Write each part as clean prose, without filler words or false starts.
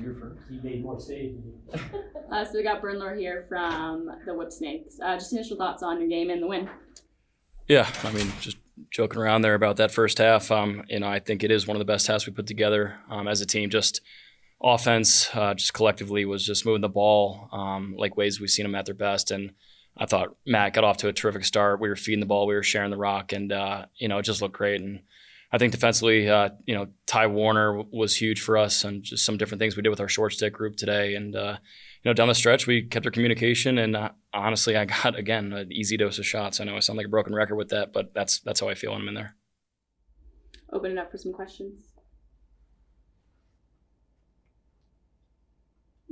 You're first. You made more saves than me. So we got Bernler here from the Whipsnakes. Just initial thoughts on your game and the win. Yeah, I mean, just joking around there about that first half. I think it is one of the best halves we put together as a team. Just offense, just collectively was just moving the ball like ways we've seen them at their best. And I thought Matt got off to a terrific start. We were feeding the ball, we were sharing the rock, and it just looked great. And I think defensively, Ty Warner was huge for us, and just some different things we did with our short stick group today. And down the stretch, we kept our communication, and honestly, I got again an easy dose of shots. I know I sound like a broken record with that, but that's how I feel when I'm in there. Open it up for some questions.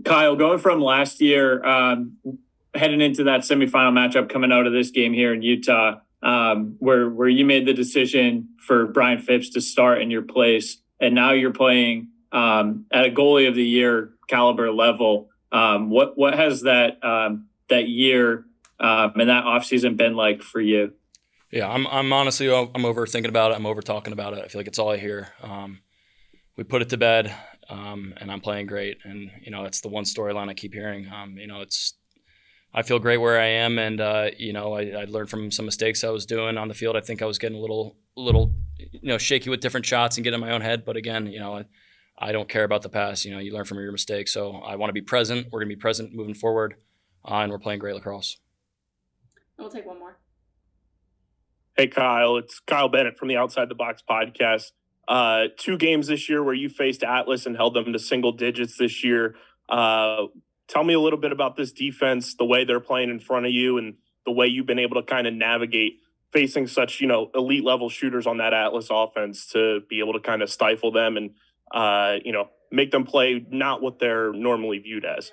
Kyle, going from last year, heading into that semifinal matchup, coming out of this game here in Utah, where you made the decision for Brian Phipps to start in your place, and now you're playing at a goalie of the year caliber level. What has that year and that offseason been like for you? Yeah, I'm honestly over thinking about it. I'm over talking about it. I feel like it's all I hear. We put it to bed, and I'm playing great. And it's the one storyline I keep hearing. I feel great where I am, and I learned from some mistakes I was doing on the field. I think I was getting a little shaky with different shots and getting in my own head. But again, I don't care about the past. You learn from your mistakes. So I want to be present. We're going to be present moving forward, and we're playing great lacrosse. And we'll take one more. Hey, Kyle. It's Kyle Bennett from the Outside the Box podcast. 2 games this year where you faced Atlas and held them to single digits this year. Tell me a little bit about this defense, the way they're playing in front of you, and the way you've been able to kind of navigate facing such, elite level shooters on that Atlas offense to be able to kind of stifle them and, make them play not what they're normally viewed as.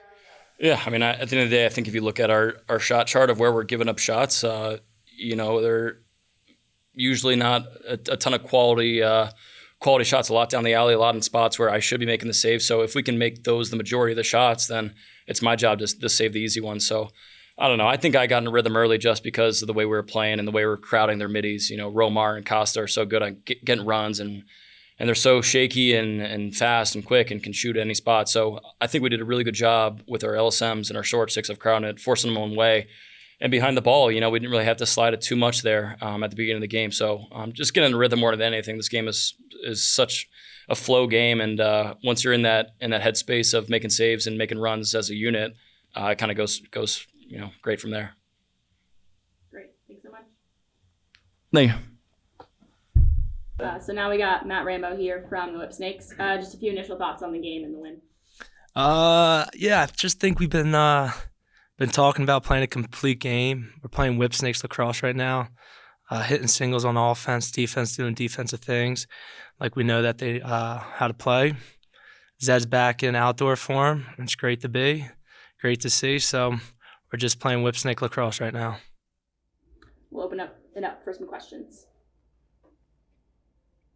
Yeah, I mean, at the end of the day, I think if you look at our shot chart of where we're giving up shots, they're usually not a ton of quality shots, a lot down the alley, a lot in spots where I should be making the save. So if we can make those the majority of the shots, then it's my job to save the easy ones. So I don't know. I think I got in a rhythm early just because of the way we were playing and the way we were crowding their middies. Romar and Costa are so good at getting runs, and they're so shaky and fast and quick and can shoot at any spot. So I think we did a really good job with our LSMs and our short sticks of crowding it, forcing them one way. And behind the ball, we didn't really have to slide it too much there at the beginning of the game. So just getting in the rhythm more than anything. This game is such a flow game, and once you're in that headspace of making saves and making runs as a unit, it kind of goes great from there. Great, thanks so much. Thank you. So now we got Matt Rambo here from the Whipsnakes. Just a few initial thoughts on the game and the win. Yeah, I just think we've been talking about playing a complete game. We're playing Whipsnakes lacrosse right now, hitting singles on offense, defense doing defensive things like we know that they how to play. Zed's back in outdoor form. It's great to see. So we're just playing Whipsnake lacrosse right now. We'll open it up for some questions.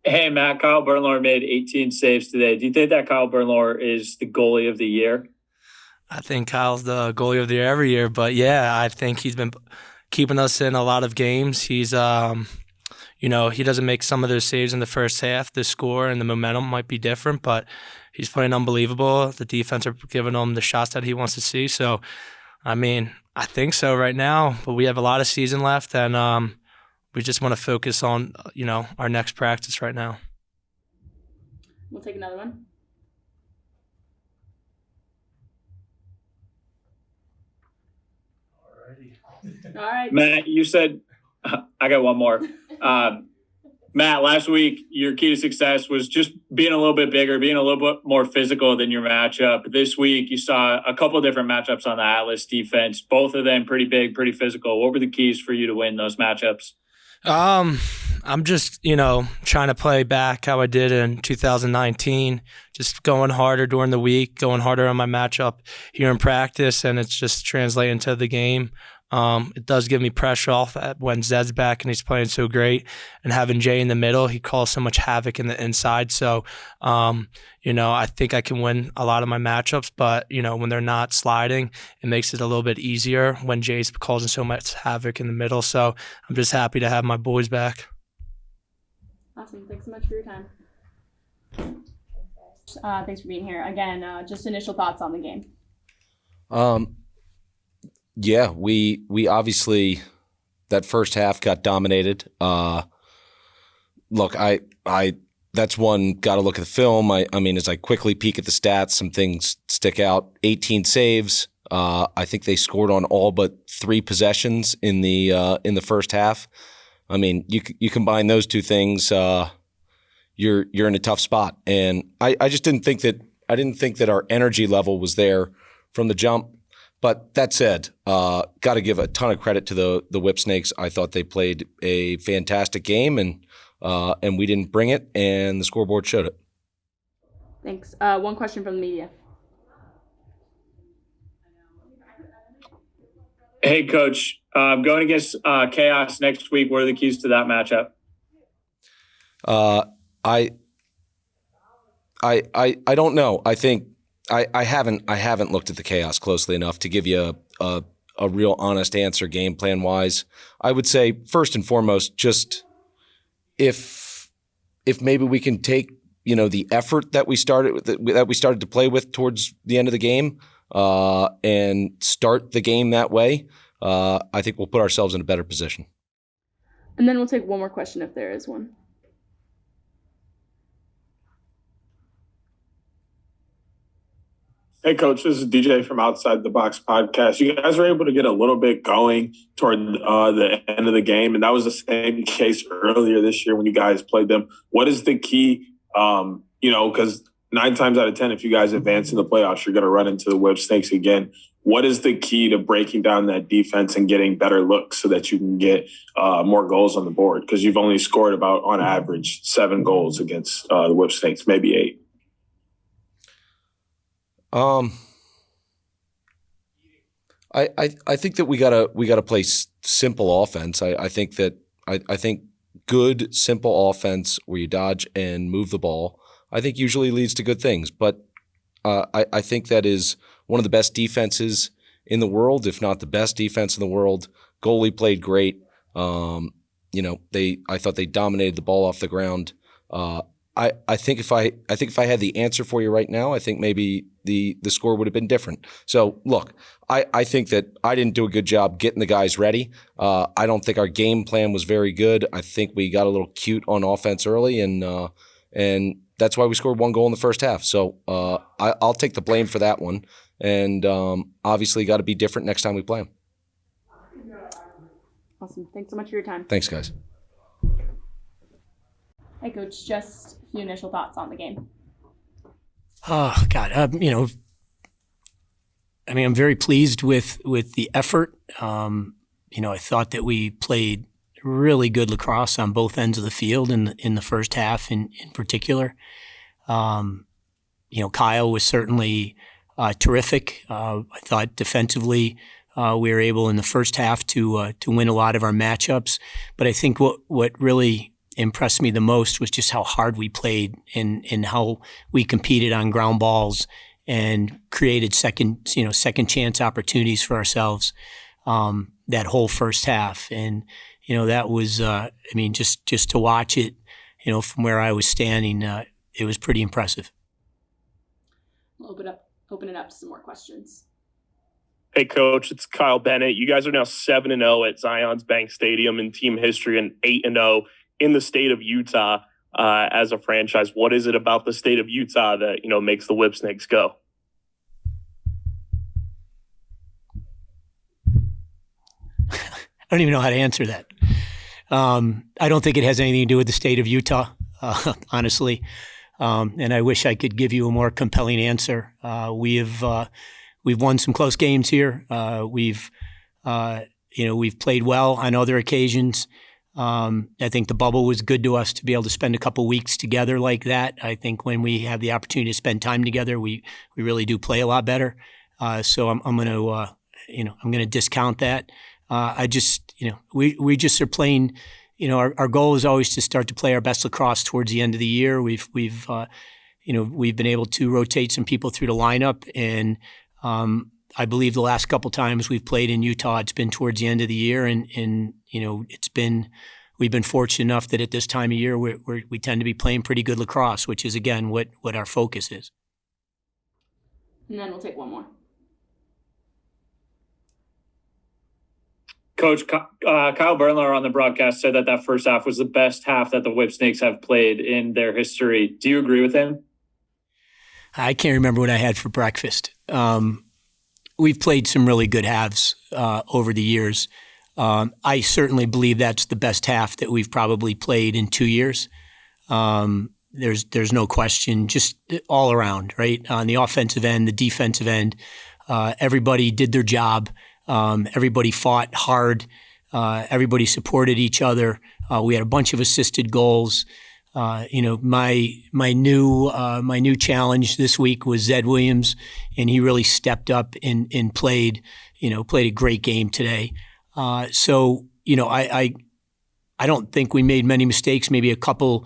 Hey, Matt, Kyle Bernler made 18 saves today. Do you think that Kyle Bernler is the goalie of the year? I think Kyle's the goalie of the year every year, but yeah, I think he's been keeping us in a lot of games. He's, he doesn't make some of those saves in the first half. The score and the momentum might be different, but he's playing unbelievable. The defense are giving him the shots that he wants to see. So, I think so right now, but we have a lot of season left, and we just want to focus on, our next practice right now. We'll take another one. All right. Matt, you said I got one more. Matt, last week your key to success was just being a little bit bigger, being a little bit more physical than your matchup. This week you saw a couple of different matchups on the Atlas defense, both of them pretty big, pretty physical. What were the keys for you to win those matchups? I'm just, trying to play back how I did in 2019, just going harder during the week, going harder on my matchup here in practice, and it's just translating to the game. It does give me pressure off when Zed's back and he's playing so great, and having Jay in the middle, he calls so much havoc in the inside. So, I think I can win a lot of my matchups, but, when they're not sliding, it makes it a little bit easier when Jay's causing so much havoc in the middle. So I'm just happy to have my boys back. Awesome. Thanks so much for your time. Thanks for being here. Again, just initial thoughts on the game. Yeah, we obviously that first half got dominated. Look, I that's one got to look at the film. I mean, as I quickly peek at the stats, some things stick out. 18 saves. I think they scored on all but 3 possessions in the first half. I mean, you combine those two things, you're in a tough spot. And I just didn't think that our energy level was there from the jump. But that said, got to give a ton of credit to the Whipsnakes. I thought they played a fantastic game, and we didn't bring it, and the scoreboard showed it. Thanks. One question from the media. Hey, Coach. Going against Chaos next week, what are the keys to that matchup? I don't know. I think I haven't looked at the Chaos closely enough to give you a real honest answer game plan wise. I would say first and foremost, just if maybe we can take the effort that we started to play with towards the end of the game and start the game that way, I think we'll put ourselves in a better position. And then we'll take one more question if there is one. Hey, Coach, this is DJ from Outside the Box podcast. You guys were able to get a little bit going toward the end of the game, and that was the same case earlier this year when you guys played them. What is the key, because 9 times out of 10, if you guys advance in the playoffs, you're going to run into the Whipsnakes again. What is the key to breaking down that defense and getting better looks so that you can get more goals on the board? Because you've only scored about, on average, 7 goals against the Whipsnakes, maybe 8. I think that we gotta play simple offense. I think good simple offense where you dodge and move the ball, I think usually leads to good things. But I think that is one of the best defenses in the world, if not the best defense in the world. Goalie played great. I thought they dominated the ball off the ground. I think if I had the answer for you right now, I think maybe the score would have been different. So look, I think that I didn't do a good job getting the guys ready. I don't think our game plan was very good. I think we got a little cute on offense early, and that's why we scored 1 goal in the first half. So I'll take the blame for that one, and obviously got to be different next time we play them. Awesome. Thanks so much for your time. Thanks, guys. Hey, Coach, just a few initial thoughts on the game. Oh, God. I'm very pleased with the effort. I thought that we played really good lacrosse on both ends of the field in the first half in particular. Kyle was certainly terrific. I thought defensively we were able in the first half to win a lot of our matchups. But I think what really impressed me the most was just how hard we played and how we competed on ground balls and created second chance opportunities for ourselves that whole first half. And that was just to watch it from where I was standing, it was pretty impressive. We'll open it up to some more questions. Hey, Coach, it's Kyle Bennett. You guys are now 7-0 at Zions Bank Stadium in team history and 8-0 in the state of Utah as a franchise. What is it about the state of Utah that, makes the Whipsnakes go? I don't even know how to answer that. I don't think it has anything to do with the state of Utah, honestly. And I wish I could give you a more compelling answer. We've won some close games here. We've played well on other occasions. I think the bubble was good to us to be able to spend a couple weeks together like that. I think when we have the opportunity to spend time together, we really do play a lot better. So I'm going to discount that. We just are playing. Our goal is always to start to play our best lacrosse towards the end of the year. We've been able to rotate some people through the lineup, and I believe the last couple times we've played in Utah, it's been towards the end of the year, and we've we've been fortunate enough that at this time of year we tend to be playing pretty good lacrosse, which is again what our focus is. And then we'll take one more. Coach, Kyle Bernler on the broadcast said that first half was the best half that the Whipsnakes have played in their history. Do you agree with him? I can't remember what I had for breakfast. We've played some really good halves over the years. I certainly believe that's the best half that we've probably played in 2 years. There's no question, just all around, right? On the offensive end, the defensive end, everybody did their job. Everybody fought hard. Everybody supported each other. We had a bunch of assisted goals. My new challenge this week was Zed Williams, and he really stepped up and played a great game today. I don't think we made many mistakes, maybe a couple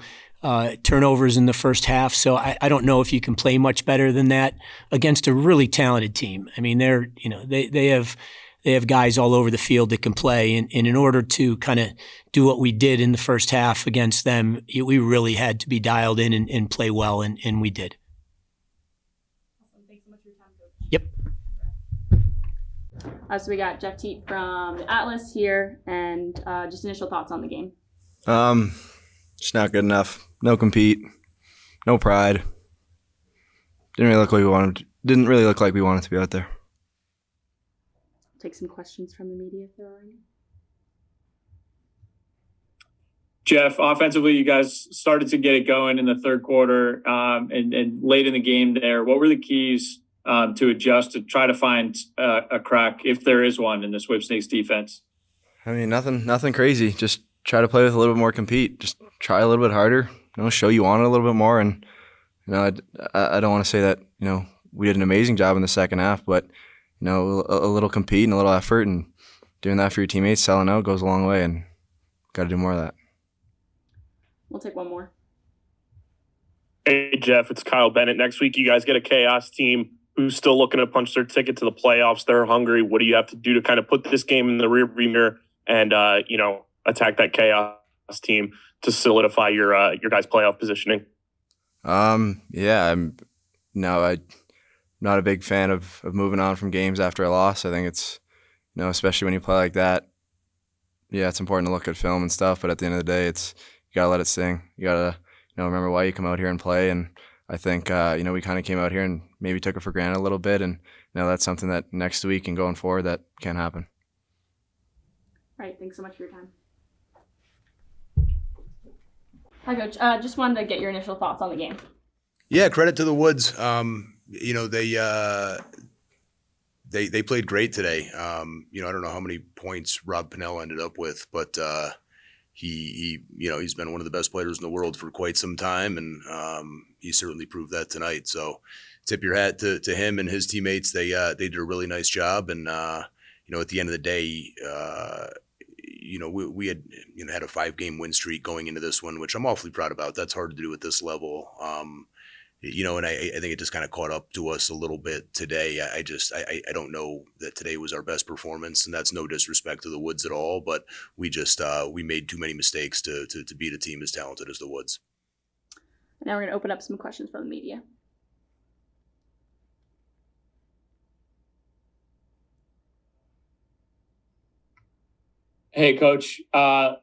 turnovers in the first half. So I don't know if you can play much better than that against a really talented team. I mean, they have guys all over the field that can play. And in order to kind of do what we did in the first half against them, we really had to be dialed in and play well, and we did. Awesome. Thanks so much for your time, Coach. Yep. So we got Jeff Teat from the Atlas here, and just initial thoughts on the game. Just not good enough. No compete. No pride. Didn't really look like we wanted to be out there. Take some questions from the media if there are any. Jeff, offensively, you guys started to get it going in the third quarter and late in the game there. What were the keys to adjust to try to find a crack, if there is one, in this Whipsnakes defense? I mean, nothing crazy. Just try to play with a little bit more compete. Just try a little bit harder. Show you want it a little bit more. And I don't want to say that we did an amazing job in the second half, but a little compete and a little effort and doing that for your teammates, selling out goes a long way, and got to do more of that. We'll take one more. Hey, Jeff, it's Kyle Bennett. Next week, you guys get a Chaos team who's still looking to punch their ticket to the playoffs. They're hungry. What do you have to do to kind of put this game in the rearview mirror and, attack that Chaos team to solidify your guys' playoff positioning? I'm not a big fan of moving on from games after a loss. I think it's, especially when you play like that, it's important to look at film and stuff, but at the end of the day, you got to let it sing. You got to, remember why you come out here and play. And I think, we kind of came out here and maybe took it for granted a little bit. And, that's something that next week and going forward, that can't happen. All right. Thanks so much for your time. Hi, Coach. Just wanted to get your initial thoughts on the game. Yeah, credit to the Woods. They played great today. I don't know how many points Rob Pennell ended up with, but he's been one of the best players in the world for quite some time, and he certainly proved that tonight. So tip your hat to him and his teammates. They did a really nice job, and at the end of the day, we had had a 5-game win streak going into this one, which I'm awfully proud about. That's hard to do at this level. And I think it just kind of caught up to us a little bit today. I don't know that today was our best performance, and that's no disrespect to the Woods at all, but we made too many mistakes to beat a team as talented as the Woods. Now we're going to open up some questions from the media. Hey, Coach.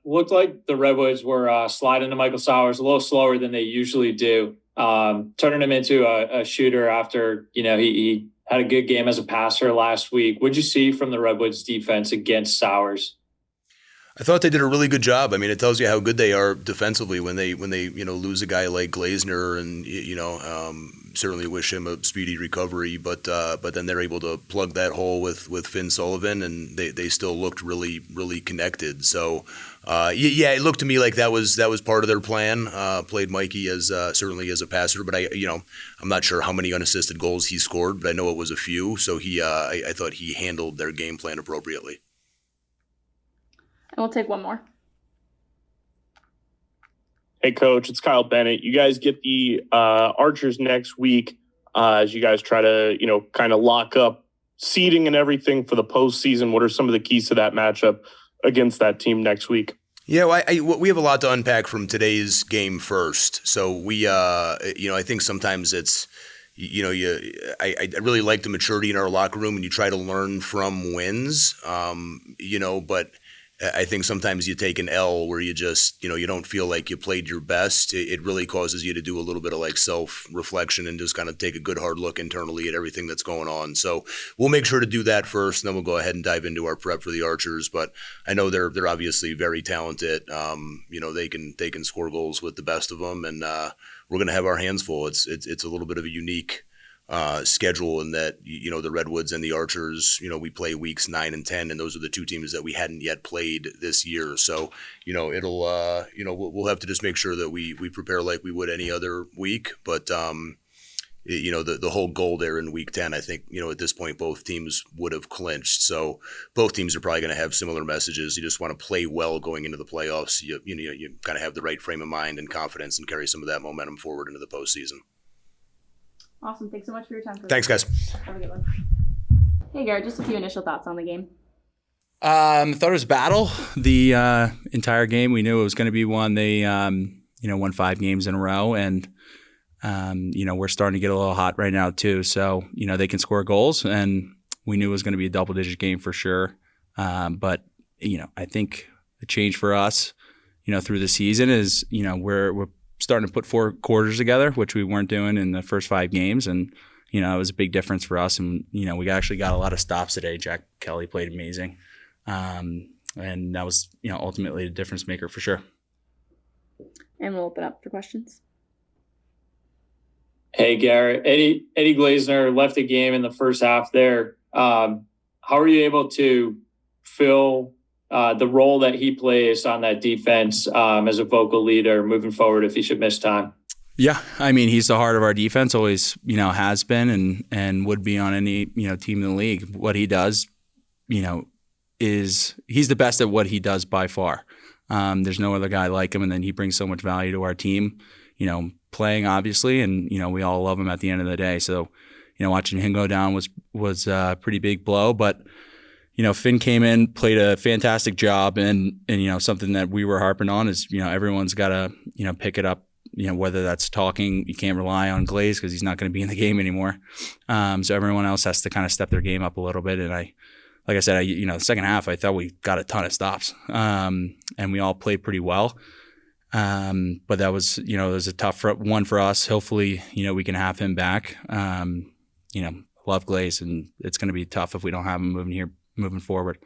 Looked like the Redwoods were sliding to Michael Sowers a little slower than they usually do, turning him into a shooter after, he had a good game as a passer last week. What'd you see from the Redwoods defense against Sowers? I thought they did a really good job. I mean, it tells you how good they are defensively when they lose a guy like Glazner, and certainly wish him a speedy recovery. But then they're able to plug that hole with Finn Sullivan, and they still looked really, really connected. So it looked to me like that was part of their plan. Played Mikey as certainly as a passer, but I'm not sure how many unassisted goals he scored, but I know it was a few. So I thought he handled their game plan appropriately. And we'll take one more. Hey, Coach, it's Kyle Bennett. You guys get the Archers next week as you guys try to, kind of lock up seeding and everything for the postseason. What are some of the keys to that matchup against that team next week? Yeah, well, we have a lot to unpack from today's game first. So we, I think sometimes it's, I really like the maturity in our locker room, and you try to learn from wins, but I think sometimes you take an L where you just, you don't feel like you played your best. It really causes you to do a little bit of like self-reflection and just kind of take a good hard look internally at everything that's going on. So we'll make sure to do that first, and then we'll go ahead and dive into our prep for the Archers. But I know they're obviously very talented. They can score goals with the best of them, and we're going to have our hands full. It's a little bit of a unique schedule in that, the Redwoods and the Archers, we play weeks 9 and 10, and those are the two teams that we hadn't yet played this year. So, it'll, we'll have to just make sure that we prepare like we would any other week. But, the whole goal there in week 10, I think, at this point, both teams would have clinched. So both teams are probably going to have similar messages. You just want to play well going into the playoffs. You kind of have the right frame of mind and confidence and carry some of that momentum forward into the postseason. Awesome. Thanks so much for your time. Thanks, guys. Have a good one. Hey, Garrett, just a few initial thoughts on the game. Thought it was a battle the entire game. We knew it was going to be one. They, won 5 games in a row, and we're starting to get a little hot right now too. So they can score goals, and we knew it was going to be a double-digit game for sure. But I think the change for us, through the season is we're starting to put 4 quarters together, which we weren't doing in the first 5 games, and it was a big difference for us. And we actually got a lot of stops today. Jack Kelly played amazing, and that was ultimately the difference maker for sure. And we'll open up for questions. Hey, Garrett. Eddie Glazner left the game in the first half there. How are you able to fill the role that he plays on that defense as a vocal leader moving forward if he should miss time? Yeah, I mean, he's the heart of our defense, always, has been and would be on any, team in the league. What he does, is he's the best at what he does by far. There's no other guy like him, and then he brings so much value to our team, playing obviously, and, we all love him at the end of the day. So, watching him go down was a pretty big blow, but Finn came in, played a fantastic job, and something that we were harping on is, everyone's got to, pick it up, whether that's talking. You can't rely on Glaze because he's not going to be in the game anymore. So everyone else has to kind of step their game up a little bit. And like I said, the second half, I thought we got a ton of stops, and we all played pretty well. But that was, it was a tough one for us. Hopefully, we can have him back. Love Glaze, and it's going to be tough if we don't have him moving forward.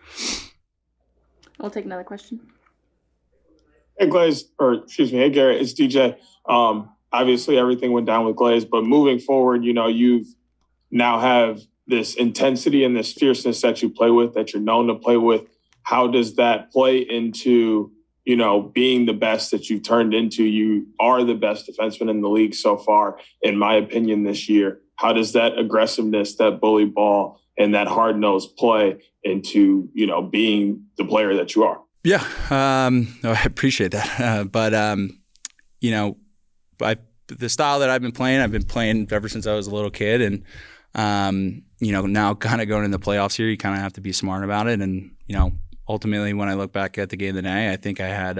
I'll take another question. Hey, hey, Garrett, it's DJ. Obviously, everything went down with Glaze, but moving forward, you've now have this intensity and this fierceness that you play with, that you're known to play with. How does that play into, being the best that you've turned into? You are the best defenseman in the league so far, in my opinion, this year. How does that aggressiveness, that bully ball, and that hard-nosed play into, being the player that you are? Yeah, I appreciate that. But the style that I've been playing ever since I was a little kid. And, now kind of going in the playoffs here, you kind of have to be smart about it. And, ultimately, when I look back at the game today, I think I had,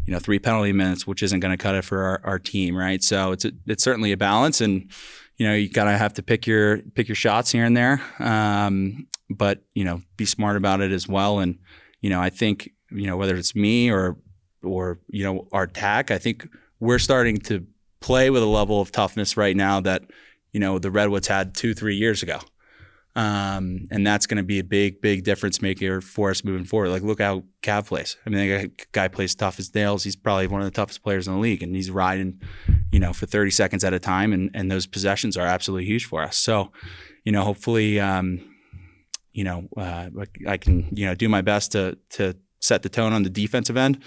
3 penalty minutes, which isn't going to cut it for our team, right? So it's certainly a balance, and, you kind of have to pick your shots here and there, but be smart about it as well. And I think whether it's me or our TAC, I think we're starting to play with a level of toughness right now that the Redwoods had 2-3 years ago, and that's going to be a big difference maker for us moving forward. Like, look how Cav plays. I mean, that guy plays tough as nails. He's probably one of the toughest players in the league, and he's riding for 30 seconds at a time, and those possessions are absolutely huge for us. So, hopefully, I can, do my best to set the tone on the defensive end.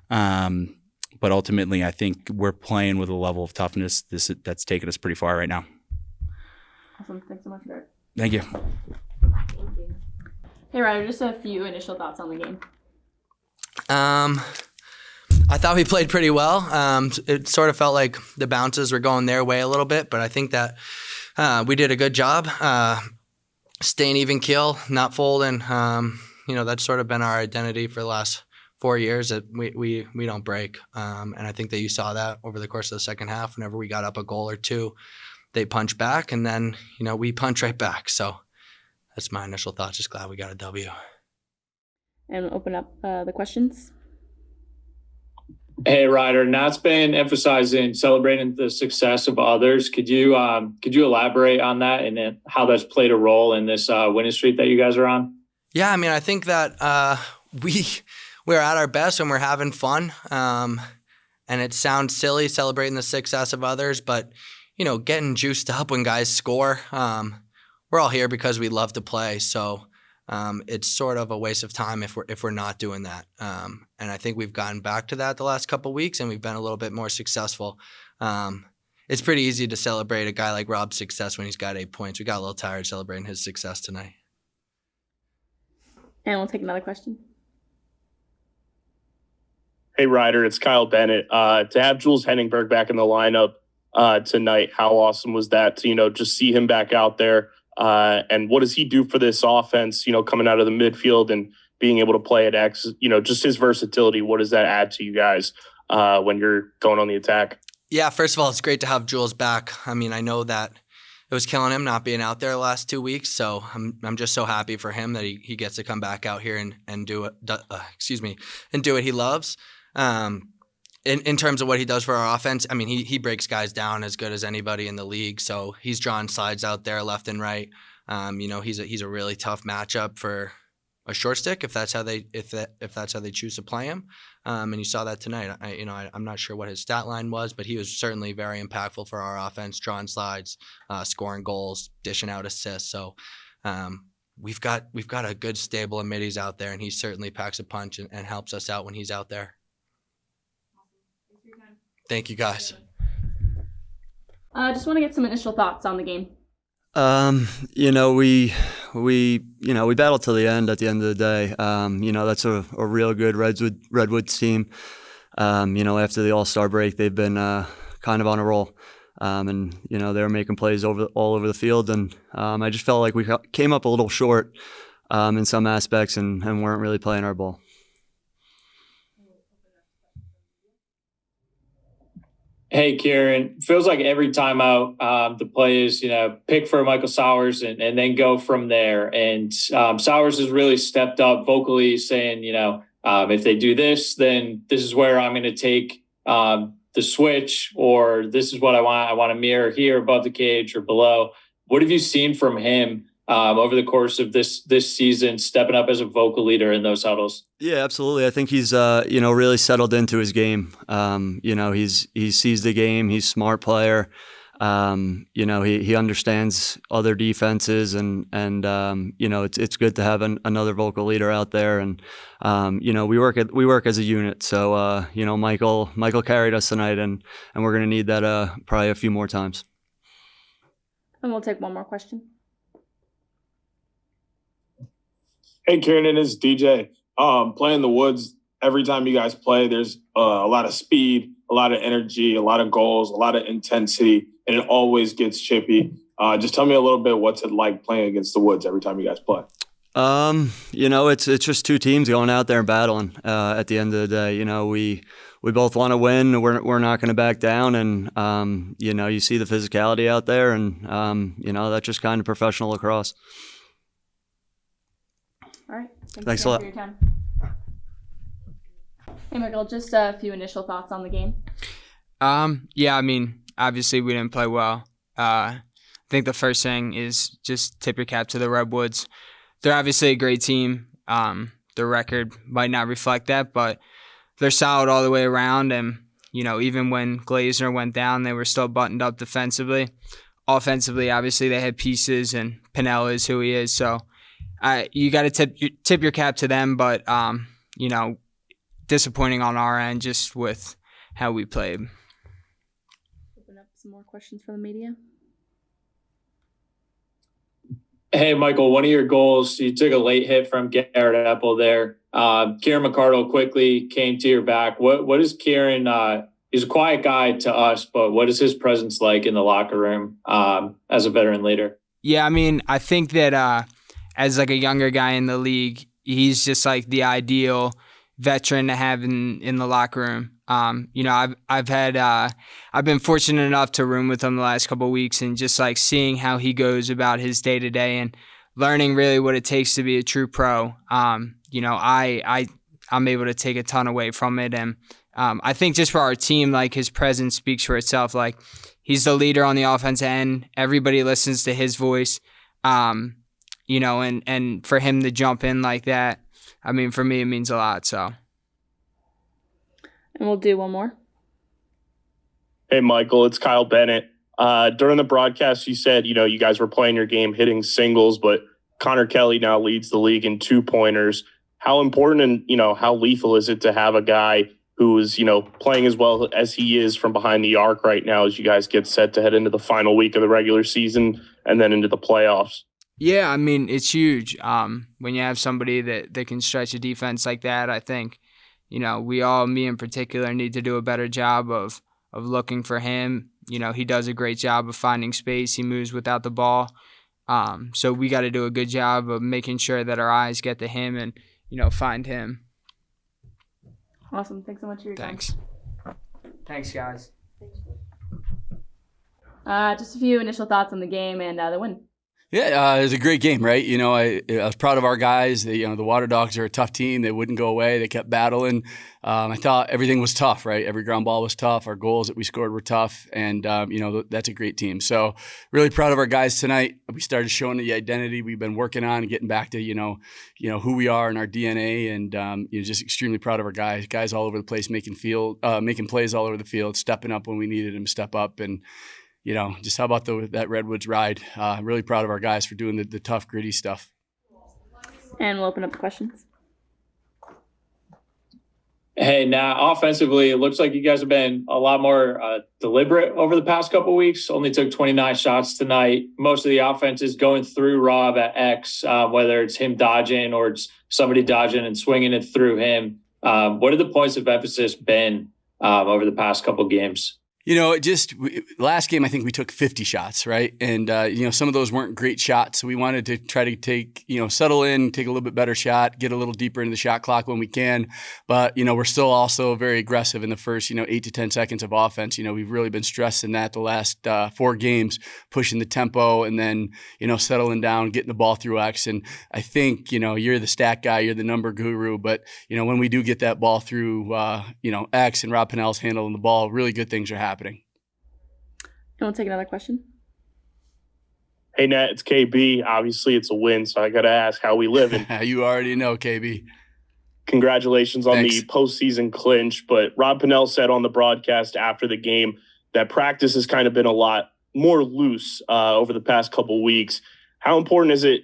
But ultimately, I think we're playing with a level of toughness that's taken us pretty far right now. Awesome. Thanks so much, Garrett. Thank you. Hey, Ryder, just a few initial thoughts on the game. I thought we played pretty well. It sort of felt like the bounces were going their way a little bit, but I think that we did a good job staying even keel, not folding. That's sort of been our identity for the last 4 years that we don't break. And I think that you saw that over the course of the second half. Whenever we got up a goal or two, they punch back, and then, we punch right back. So that's my initial thought. Just glad we got a W. And we'll open up the questions. Hey, Ryder, Nat's been emphasizing celebrating the success of others. Could you elaborate on that and then how that's played a role in this winning streak that you guys are on? Yeah, I mean, I think that we're at our best when we're having fun. And it sounds silly celebrating the success of others, but getting juiced up when guys score. We're all here because we love to play, so it's sort of a waste of time if we're not doing that. And I think we've gotten back to that the last couple of weeks, and we've been a little bit more successful. It's pretty easy to celebrate a guy like Rob's success when he's got 8 points. We got a little tired celebrating his success tonight. And we'll take another question. Hey, Ryder, it's Kyle Bennett. To have Jules Henningberg back in the lineup tonight, how awesome was that to, just see him back out there? And what does he do for this offense, coming out of the midfield and being able to play at X, just his versatility? What does that add to you guys when you're going on the attack? Yeah, first of all, it's great to have Jules back. I mean, I know that it was killing him not being out there the last 2 weeks, so I'm just so happy for him that he gets to come back out here and do it. And do what he loves. In terms of what he does for our offense, I mean, he breaks guys down as good as anybody in the league. So he's drawing slides out there left and right. He's a really tough matchup for a short stick if that's how they choose to play him. And you saw that tonight. I'm not sure what his stat line was, but he was certainly very impactful for our offense, drawing slides, scoring goals, dishing out assists. So we've got a good stable of middies out there, and he certainly packs a punch and helps us out when he's out there. Thank you, guys. Just want to get some initial thoughts on the game. We battled till the end. At the end of the day, that's a real good Redwoods team. After the All-Star break, they've been kind of on a roll, and they were making plays all over the field. And I just felt like we came up a little short in some aspects and weren't really playing our ball. Hey, Kieran, feels like every time out, the play is, pick for Michael Sowers and then go from there. And Sowers has really stepped up vocally saying, if they do this, then this is where I'm going to take the switch, or this is what I want. I want to mirror here above the cage or below. What have you seen from him over the course of this season, stepping up as a vocal leader in those huddles? Yeah, absolutely. I think he's really settled into his game. He sees the game. He's a smart player. He understands other defenses, and it's good to have another vocal leader out there. And we work as a unit. So Michael carried us tonight, and we're going to need that probably a few more times. And we'll take one more question. Hey, Kieran, it's DJ. Playing the Woods, every time you guys play, there's a lot of speed, a lot of energy, a lot of goals, a lot of intensity, and it always gets chippy. Just tell me a little bit what's it like playing against the Woods every time you guys play. It's just two teams going out there and battling. At the end of the day, we both want to win. We're not going to back down, and you see the physicality out there, and that's just kind of professional lacrosse. All right. Thanks a lot. For your time. Hey, Michael, just a few initial thoughts on the game. Obviously we didn't play well. I think the first thing is just tip your cap to the Redwoods. They're obviously a great team. Their record might not reflect that, but they're solid all the way around. And, even when Glazner went down, they were still buttoned up defensively. Offensively, obviously they had pieces, and Pinnell is who he is. So you got to tip your cap to them, but disappointing on our end just with how we played. Open up some more questions from the media. Hey, Michael, one of your goals, you took a late hit from Garrett Apple there. Kieran McCardle quickly came to your back. What is Kieran? He's a quiet guy to us, but what is his presence like in the locker room as a veteran leader? Yeah, I think that as like a younger guy in the league, he's just like the ideal veteran to have in the locker room. I've been fortunate enough to room with him the last couple of weeks, and just like seeing how he goes about his day to day and learning really what it takes to be a true pro. I'm able to take a ton away from it, and I think just for our team, like his presence speaks for itself. Like he's the leader on the offensive end. Everybody listens to his voice. And for him to jump in like that, I mean, for me, it means a lot. So. And we'll do one more. Hey, Michael, it's Kyle Bennett. During the broadcast, you said, you guys were playing your game, hitting singles, but Connor Kelly now leads the league in 2-pointers. How important and, how lethal is it to have a guy who is, playing as well as he is from behind the arc right now as you guys get set to head into the final week of the regular season and then into the playoffs? Yeah, I mean, it's huge. When you have somebody that can stretch a defense like that, I think, we all, me in particular, need to do a better job of looking for him. He does a great job of finding space. He moves without the ball. So we got to do a good job of making sure that our eyes get to him and, find him. Awesome. Thanks so much for your time. Thanks, guys. Just a few initial thoughts on the game and the win. Yeah, it was a great game, right? I was proud of our guys. The Water Dogs are a tough team. They wouldn't go away. They kept battling. I thought everything was tough, right? Every ground ball was tough. Our goals that we scored were tough, and that's a great team. So really proud of our guys tonight. We started showing the identity we've been working on and getting back to who we are and our DNA, and just extremely proud of our guys. Guys all over the place making plays all over the field, stepping up when we needed them to step up, and. Just how about that Redwoods ride? Really proud of our guys for doing the tough, gritty stuff. And we'll open up the questions. Hey, now offensively, it looks like you guys have been a lot more deliberate over the past couple of weeks. Only took 29 shots tonight. Most of the offense is going through Rob at X, whether it's him dodging or it's somebody dodging and swinging it through him. What have the points of emphasis been over the past couple of games? Last game, I think we took 50 shots, right? And, some of those weren't great shots. So we wanted to try to take, settle in, take a little bit better shot, get a little deeper into the shot clock when we can. But, we're still also very aggressive in the first, 8 to 10 seconds of offense. We've really been stressing that the last 4 games, pushing the tempo and then, settling down, getting the ball through X. And I think, you're the stat guy, you're the number guru. But, when we do get that ball through, X and Rob Pennell's handling the ball, really good things are happening. And we'll take another question. Hey, Nat, it's KB. Obviously, it's a win, so I got to ask how we living. You already know, KB. Congratulations on Thanks. the postseason clinch. But Rob Pennell said on the broadcast after the game that practice has kind of been a lot more loose over the past couple weeks. How important is it,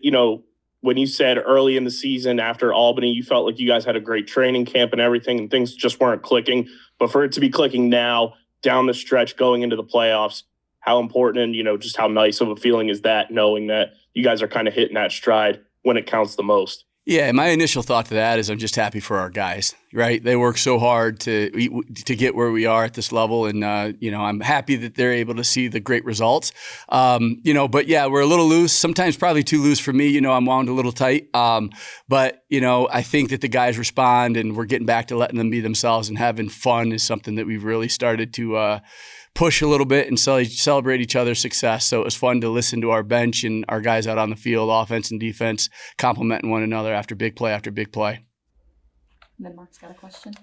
when you said early in the season after Albany, you felt like you guys had a great training camp and everything and things just weren't clicking, but for it to be clicking now down the stretch going into the playoffs, how important and, just how nice of a feeling is that, knowing that you guys are kind of hitting that stride when it counts the most? Yeah, my initial thought to that is I'm just happy for our guys, right? They work so hard to get where we are at this level, and I'm happy that they're able to see the great results. But yeah, we're a little loose. Sometimes probably too loose for me. I'm wound a little tight. But I think that the guys respond, and we're getting back to letting them be themselves and having fun is something that we've really started to push a little bit and celebrate each other's success. So it was fun to listen to our bench and our guys out on the field, offense and defense, complimenting one another after big play after big play. And then Mark's got a question.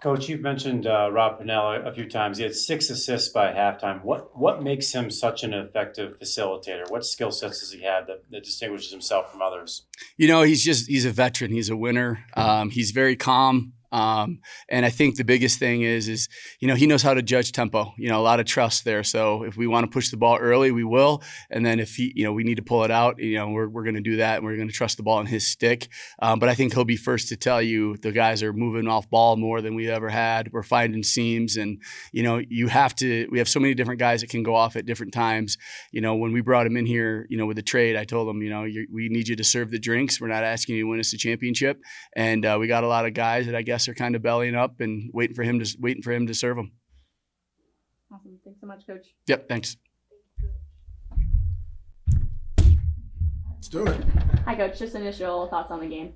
Coach, you've mentioned Rob Pennell a few times. He had 6 assists by halftime. What makes him such an effective facilitator? What skill sets does he have that distinguishes himself from others? He's a veteran. He's a winner. He's very calm. And I think the biggest thing is he knows how to judge tempo, a lot of trust there. So if we want to push the ball early, we will. And then if we need to pull it out, we're going to do that. And we're going to trust the ball in his stick. But I think he'll be first to tell you the guys are moving off ball more than we ever had. We're finding seams and, we have so many different guys that can go off at different times. When we brought him in here, with the trade, I told him, we need you to serve the drinks. We're not asking you to win us the championship. And we got a lot of guys that I guess are kind of bellying up and waiting for him to serve them. Awesome. Thanks so much, Coach. Yep. Thanks. Let's do it. Hi, Coach. Just initial thoughts on the game.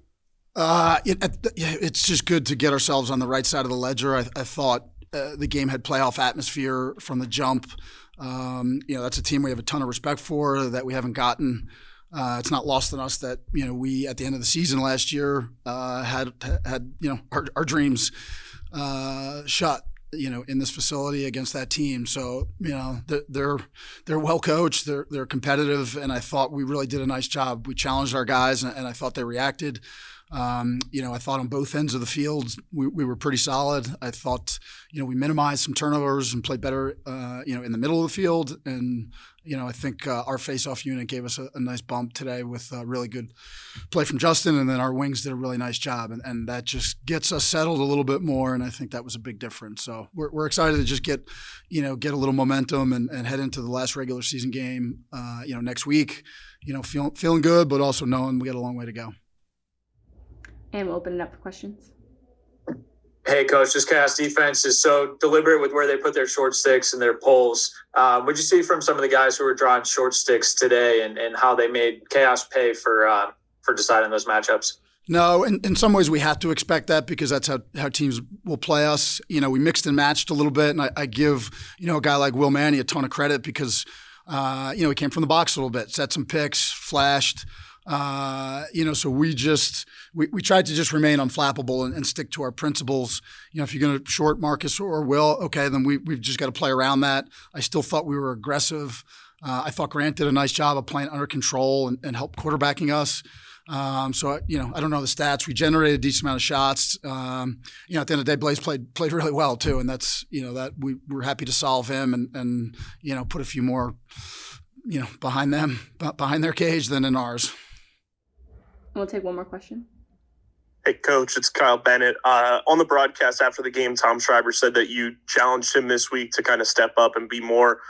It's just good to get ourselves on the right side of the ledger. I thought the game had playoff atmosphere from the jump. That's a team we have a ton of respect for that we haven't gotten. It's not lost on us that we at the end of the season last year had our dreams shut in this facility against that team. So they're well coached, they're competitive, and I thought we really did a nice job. We challenged our guys, and I thought they reacted. I thought on both ends of the field we were pretty solid. I thought we minimized some turnovers and played better in the middle of the field, and I think our face-off unit gave us a nice bump today with really good play from Justin, and then our wings did a really nice job, and that just gets us settled a little bit more, and I think that was a big difference. So we're excited to just get a little momentum and head into the last regular season game next week, feeling good, but also knowing we got a long way to go. And we'll open it up for questions. Hey, Coach, this Chaos defense is so deliberate with where they put their short sticks and their poles. What'd you see from some of the guys who were drawing short sticks today and how they made Chaos pay for deciding those matchups? No, in some ways we have to expect that because that's how teams will play us. We mixed and matched a little bit, and I give a guy like Will Manny a ton of credit because he came from the box a little bit, set some picks, flashed. So we tried to just remain unflappable and stick to our principles. If you're going to short Marcus or Will, okay, then we've just got to play around that. I still thought we were aggressive. I thought Grant did a nice job of playing under control and helped quarterbacking us. I don't know the stats. We generated a decent amount of shots. At the end of the day, Blaze played really well too, and that's that we were happy to solve him and put a few more behind their cage than in ours. We'll take one more question. Hey, Coach, it's Kyle Bennett. On the broadcast after the game, Tom Schreiber said that you challenged him this week to kind of step up and be more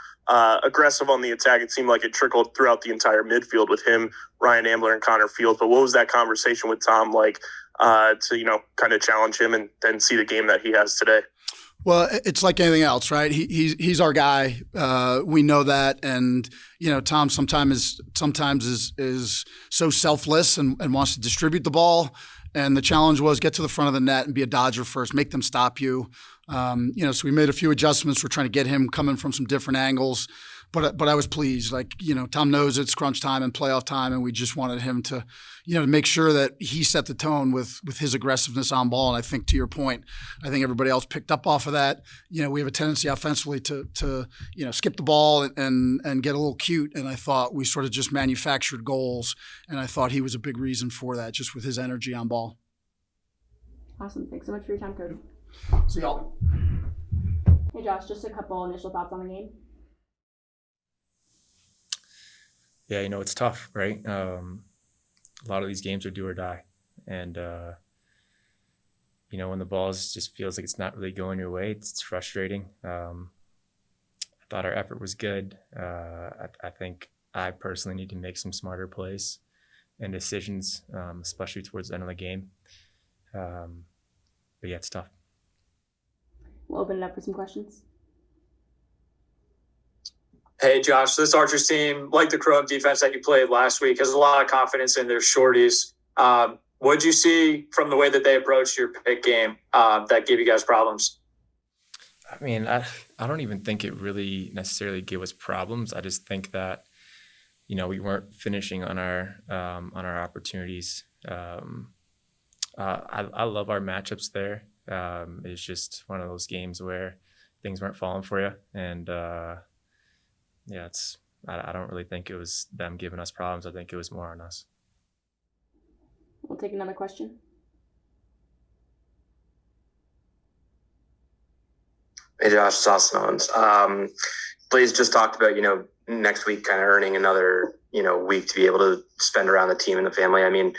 aggressive on the attack. It seemed like it trickled throughout the entire midfield with him, Ryan Ambler, and Connor Fields. But what was that conversation with Tom like to kind of challenge him and then see the game that he has today? Well, it's like anything else, right? He's our guy. We know that, and Tom sometimes is so selfless and wants to distribute the ball. And the challenge was get to the front of the net and be a Dodger first, make them stop you. So we made a few adjustments. We're trying to get him coming from some different angles. But I was pleased. Tom knows it's crunch time and playoff time, and we just wanted him to, to make sure that he set the tone with his aggressiveness on ball. And I think to your point, I think everybody else picked up off of that. We have a tendency offensively to skip the ball and get a little cute. And I thought we sort of just manufactured goals, and I thought he was a big reason for that, just with his energy on ball. Awesome. Thanks so much for your time, Coach. See y'all. Hey, Josh, just a couple initial thoughts on the game. Yeah, it's tough, right? A lot of these games are do or die. And, when the ball just feels like it's not really going your way, it's frustrating. I thought our effort was good. I think I personally need to make some smarter plays and decisions, especially towards the end of the game. But yeah, it's tough. We'll open it up for some questions. Hey, Josh, this Archers team, like the Chrome defense that you played last week, has a lot of confidence in their shorties. What did you see from the way that they approached your pick game that gave you guys problems? I mean, I don't even think it really necessarily gave us problems. I just think that, we weren't finishing on our opportunities. I love our matchups there. It's just one of those games where things weren't falling for you, and yeah, I don't really think it was them giving us problems. I think it was more on us. We'll take another question. Hey, Josh, it's Austin Owens. Blaze just talked about, next week kind of earning another, week to be able to spend around the team and the family. I mean,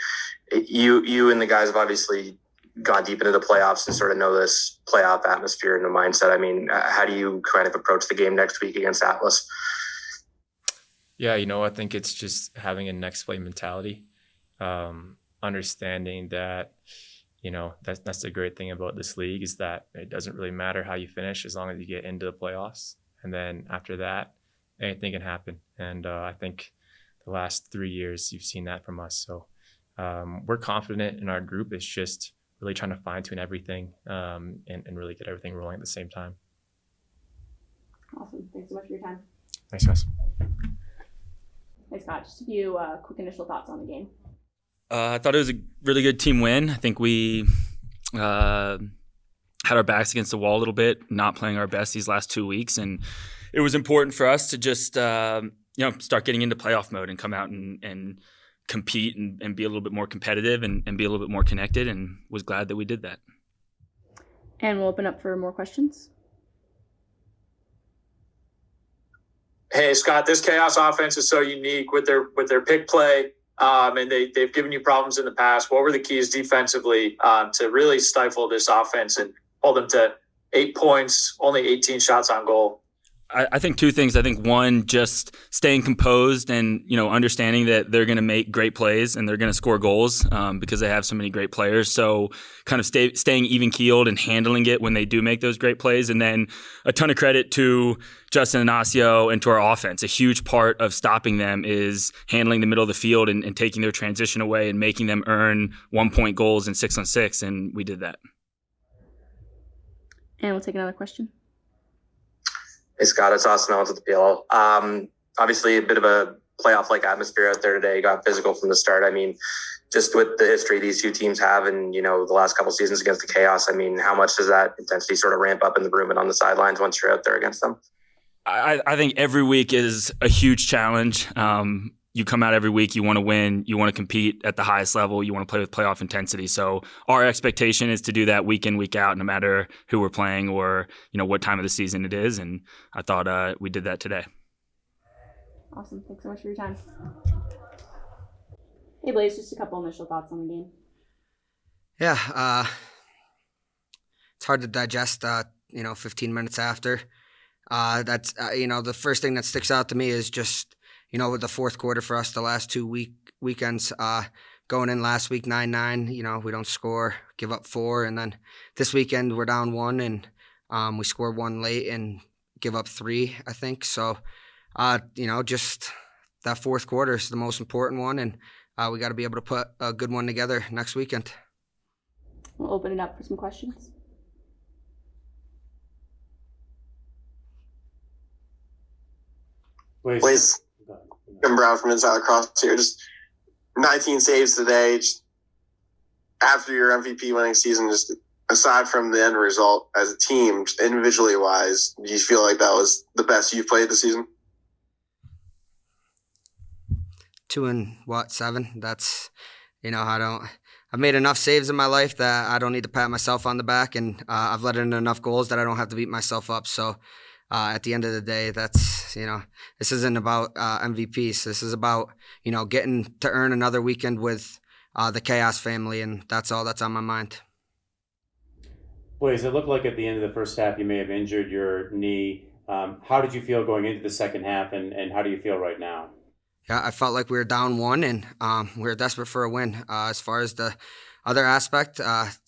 you and the guys have obviously gone deep into the playoffs and sort of know this playoff atmosphere and the mindset. I mean, how do you kind of approach the game next week against Atlas? Yeah, I think it's just having a next play mentality, understanding that, that's the great thing about this league is that it doesn't really matter how you finish as long as you get into the playoffs. And then after that, anything can happen. And I think the last 3 years you've seen that from us. So we're confident in our group. It's just really trying to fine tune everything and really get everything rolling at the same time. Awesome. Thanks so much for your time. Thanks, guys. Hey, Scott, just a few quick initial thoughts on the game. I thought it was a really good team win. I think we had our backs against the wall a little bit, not playing our best these last 2 weeks. And it was important for us to just, start getting into playoff mode and come out and compete and be a little bit more competitive and be a little bit more connected, and was glad that we did that. And we'll open up for more questions. Hey, Scott, this Chaos offense is so unique with their pick play, and they've given you problems in the past. What were the keys defensively to really stifle this offense and hold them to 8 points, only 18 shots on goal? I think two things. I think one, just staying composed and, understanding that they're going to make great plays and they're going to score goals because they have so many great players. So kind of staying even keeled and handling it when they do make those great plays. And then a ton of credit to Justin Inacio and to our offense. A huge part of stopping them is handling the middle of the field and taking their transition away and making them earn 1-point goals in 6-on-6. And we did that. And we'll take another question. Hey, Scott, it's Austin Owens with the PLL. Obviously, a bit of a playoff-like atmosphere out there today. You got physical from the start. I mean, just with the history these two teams have and, the last couple seasons against the Chaos, I mean, how much does that intensity sort of ramp up in the room and on the sidelines once you're out there against them? I think every week is a huge challenge. You come out every week, you want to win, you want to compete at the highest level, you want to play with playoff intensity. So our expectation is to do that week in, week out, no matter who we're playing or, what time of the season it is. And I thought we did that today. Awesome. Thanks so much for your time. Hey, Blaze, just a couple initial thoughts on the game. Yeah, it's hard to digest, 15 minutes after. That's, the first thing that sticks out to me is just, with the fourth quarter for us, the last two weekends, going in last week 9-9, we don't score, give up 4, and then this weekend we're down 1 and we score 1 late and give up 3, I think. So, just that fourth quarter is the most important one, and we got to be able to put a good one together next weekend. We'll open it up for some questions. Please. Jim Brown from Inside Lacrosse here. Just 19 saves today. Just after your MVP winning season, just aside from the end result as a team, just individually wise, do you feel like that was the best you've played this season? 2 and 7. That's, I've made enough saves in my life that I don't need to pat myself on the back, and I've let in enough goals that I don't have to beat myself up. So at the end of the day, that's, this isn't about MVPs. This is about, getting to earn another weekend with the Chaos family, and that's all that's on my mind. Blaze, it looked like at the end of the first half you may have injured your knee. How did you feel going into the second half, and how do you feel right now? Yeah, I felt like we were down 1, and we were desperate for a win. As far as the other aspect,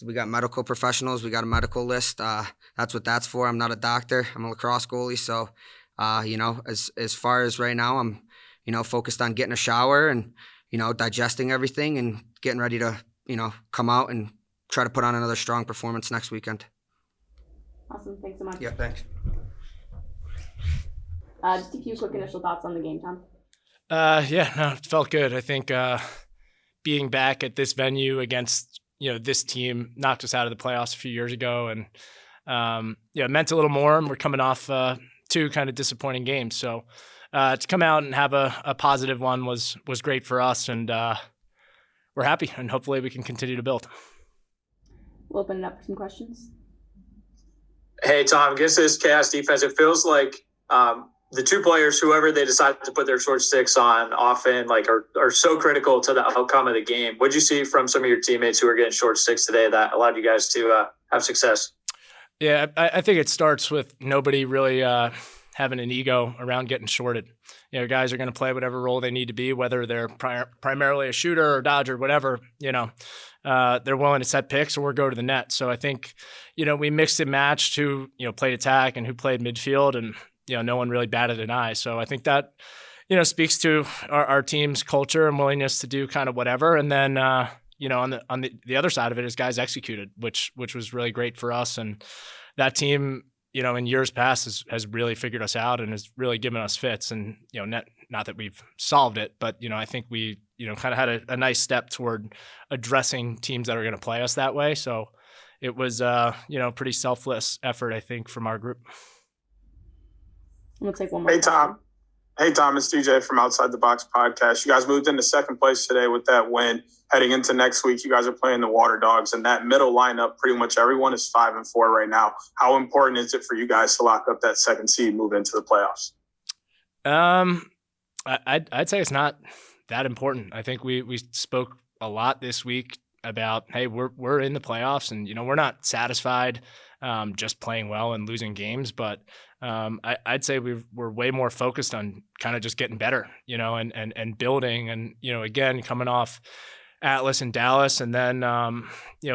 we got medical professionals. We got a medical list. That's what that's for. I'm not a doctor. I'm a lacrosse goalie. So, as far as right now, I'm, focused on getting a shower and, digesting everything and getting ready to, come out and try to put on another strong performance next weekend. Awesome. Thanks so much. Yeah, thanks. Just a few quick initial thoughts on the game, Tom. It felt good. I think being back at this venue against, this team, knocked us out of the playoffs a few years ago, and it meant a little more. And we're coming off 2 kind of disappointing games, so to come out and have a positive one was great for us, and we're happy, and hopefully we can continue to build. We'll open it up for some questions. Hey, Tom, against this Chaos defense, it feels like the 2 players, whoever they decide to put their short sticks on often, are so critical to the outcome of the game. What did you see from some of your teammates who are getting short sticks today that allowed you guys to have success? Yeah, I think it starts with nobody really having an ego around getting shorted. Guys are going to play whatever role they need to be, whether they're primarily a shooter or dodger, whatever, they're willing to set picks or go to the net. So I think, we mixed and matched who, played attack and who played midfield, and, no one really batted an eye. So I think that, speaks to our team's culture and willingness to do kind of whatever. And then, on the other side of it is guys executed, which was really great for us. And that team, in years past has really figured us out and has really given us fits. And, not that we've solved it, but, I think we, kind of had a nice step toward addressing teams that are going to play us that way. So it was, pretty selfless effort, I think, from our group. We'll take one more. Hey, Tom. Hey, Tom, it's DJ from Outside the Box podcast. You guys moved into second place today with that win. Heading into next week, you guys are playing the Water Dogs, and that middle lineup, pretty much everyone is 5-4 right now. How important is it for you guys to lock up that second seed, move into the playoffs? I'd say it's not that important. I think we spoke a lot this week about, hey, we're in the playoffs, and we're not satisfied just playing well and losing games, but I'd say we're way more focused on kind of just getting better, and building, and again, coming off Atlas and Dallas, and then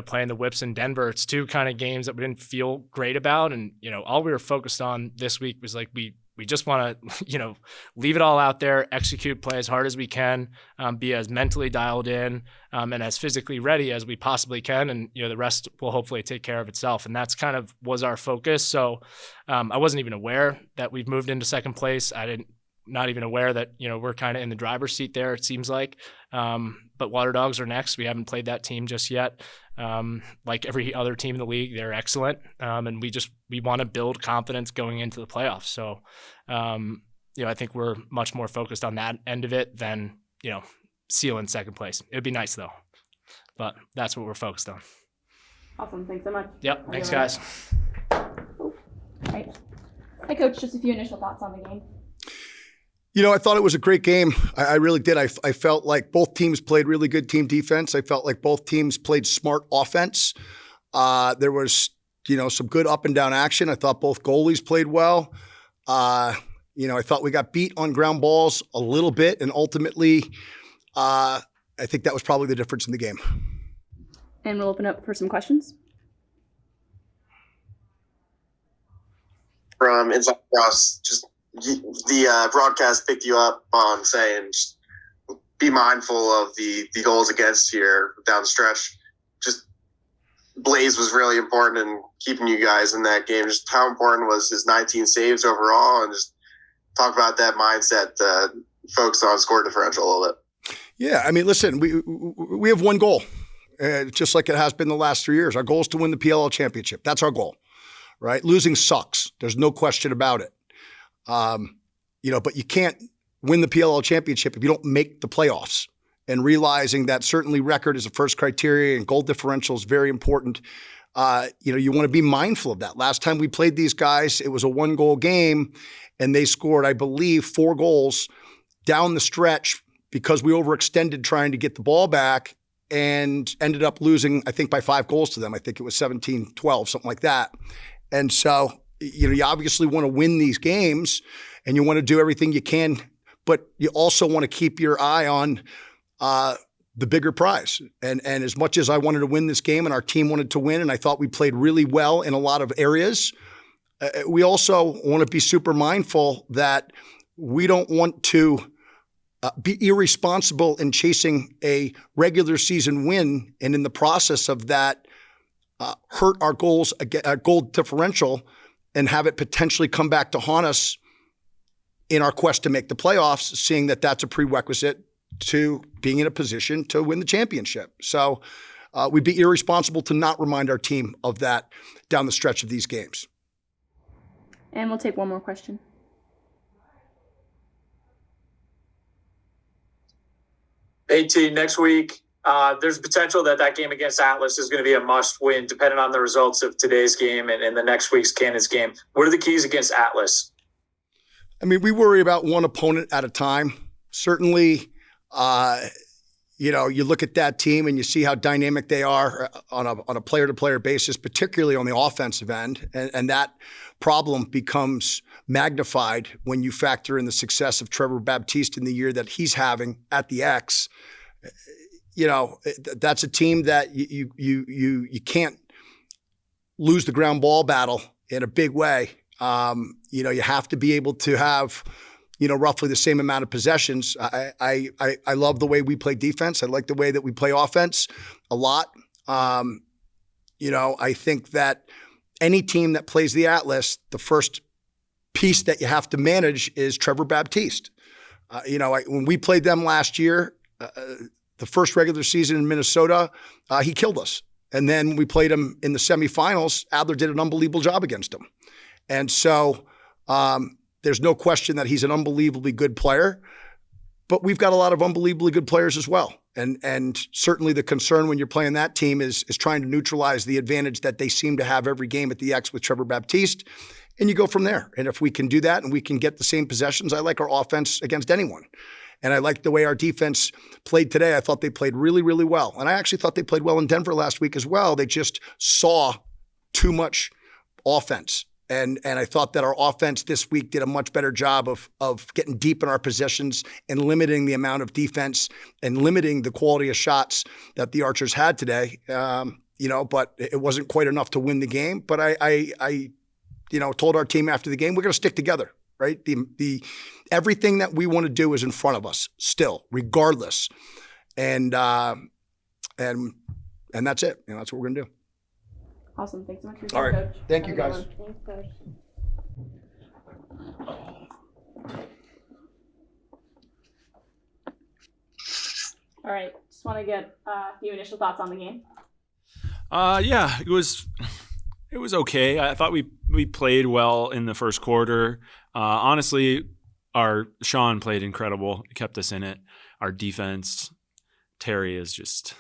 playing the Whips in Denver. It's two kind of games that we didn't feel great about, and all we were focused on this week was like we just want to leave it all out there, execute, play as hard as we can, be as mentally dialed in and as physically ready as we possibly can, and the rest will hopefully take care of itself. And that's kind of was our focus. So I wasn't even aware that we've moved into second place. Not even aware that we're kind of in the driver's seat there, it seems like. But Water Dogs are next. We haven't played that team just yet. Like every other team in the league, they're excellent, and we want to build confidence going into the playoffs. So I think we're much more focused on that end of it than sealing second place. It'd be nice though, but that's what we're focused on. Awesome. Thanks so much. Yep. Thanks, guys. All right. Hi, Coach. Just a few initial thoughts on the game. I thought it was a great game. I really did. I felt like both teams played really good team defense. I felt like both teams played smart offense. There was, some good up and down action. I thought both goalies played well. I thought we got beat on ground balls a little bit, and ultimately, I think that was probably the difference in the game. And we'll open up for some questions. From Inside Lacrosse, just the broadcast picked you up on saying just be mindful of the goals against here down the stretch. Just Blaze was really important in keeping you guys in that game. Just how important was his 19 saves overall, and just talk about that mindset, focus on score differential a little bit. Yeah, I mean, listen, we have one goal, just like it has been the last 3 years. Our goal is to win the PLL championship. That's our goal, right? Losing sucks. There's no question about it. But you can't win the PLL championship if you don't make the playoffs, and realizing that certainly record is the first criteria and goal differential is very important. You want to be mindful of that. Last time we played these guys, it was a 1-goal game, and they scored, I believe, 4 goals down the stretch because we overextended trying to get the ball back and ended up losing, I think, by 5 goals to them. I think it was 17-12, something like that. And so you obviously want to win these games, and you want to do everything you can, but you also want to keep your eye on the bigger prize. And as much as I wanted to win this game and our team wanted to win, and I thought we played really well in a lot of areas, we also want to be super mindful that we don't want to be irresponsible in chasing a regular season win, and in the process of that, hurt our goal differential and have it potentially come back to haunt us in our quest to make the playoffs, seeing that that's a prerequisite to being in a position to win the championship. So we'd be irresponsible to not remind our team of that down the stretch of these games. And we'll take one more question. AT, next week, there's potential that game against Atlas is going to be a must-win, depending on the results of today's game and the next week's Cannons game. What are the keys against Atlas? I mean, we worry about one opponent at a time. Certainly, you look at that team and you see how dynamic they are on a player-to-player basis, particularly on the offensive end, and that problem becomes magnified when you factor in the success of Trevor Baptiste in the year that he's having at the X. That's a team that you can't lose the ground ball battle in a big way. You have to be able to have roughly the same amount of possessions. I love the way we play defense. I like the way that we play offense a lot. I think that any team that plays the Atlas, the first piece that you have to manage is Trevor Baptiste. When we played them last year, the first regular season in Minnesota, he killed us. And then when we played him in the semifinals, Adler did an unbelievable job against him. And so there's no question that he's an unbelievably good player, but we've got a lot of unbelievably good players as well. And certainly the concern when you're playing that team is trying to neutralize the advantage that they seem to have every game at the X with Trevor Baptiste. And you go from there. And if we can do that and we can get the same possessions, I like our offense against anyone. And I like the way our defense played today. I thought they played really, really well. And I actually thought they played well in Denver last week as well. They just saw too much offense. And I thought that our offense this week did a much better job of getting deep in our possessions and limiting the amount of defense and limiting the quality of shots that the Archers had today. But it wasn't quite enough to win the game. But I told our team after the game, we're going to stick together, right? The everything that we want to do is in front of us still, regardless. And that's it. That's what we're going to do. Awesome. Thanks so much for All your right. Coach. Thank you, guys. Thanks, Coach. All right. Just want to get a few initial thoughts on the game. Yeah, it was okay. I thought we played well in the first quarter. Honestly, our Sean played incredible. He kept us in it. Our defense, Terry is just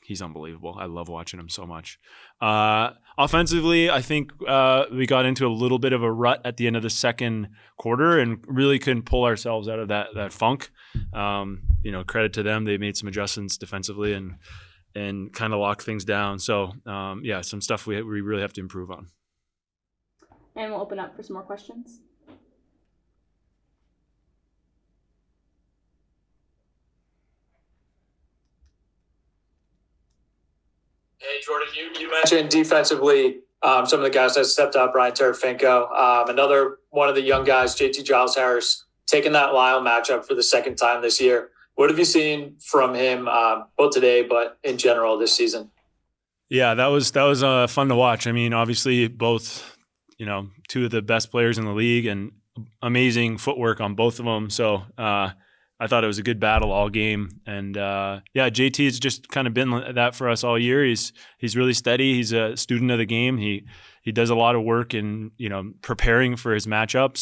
he's unbelievable. I love watching him so much. Offensively, I think we got into a little bit of a rut at the end of the second quarter and really couldn't pull ourselves out of that funk. Credit to them. They made some adjustments defensively and kind of lock things down. So, some stuff we really have to improve on. And we'll open up for some more questions. Hey, Jordan, you mentioned defensively some of the guys that stepped up, Ryan Tarafinko. Another one of the young guys, JT Giles Harris, taking that Lyle matchup for the second time this year. What have you seen from him, both today, but in general this season? Yeah, that was fun to watch. I mean, obviously both, two of the best players in the league and amazing footwork on both of them. So I thought it was a good battle all game. And JT's just kind of been that for us all year. He's really steady. He's a student of the game. He does a lot of work in preparing for his matchups.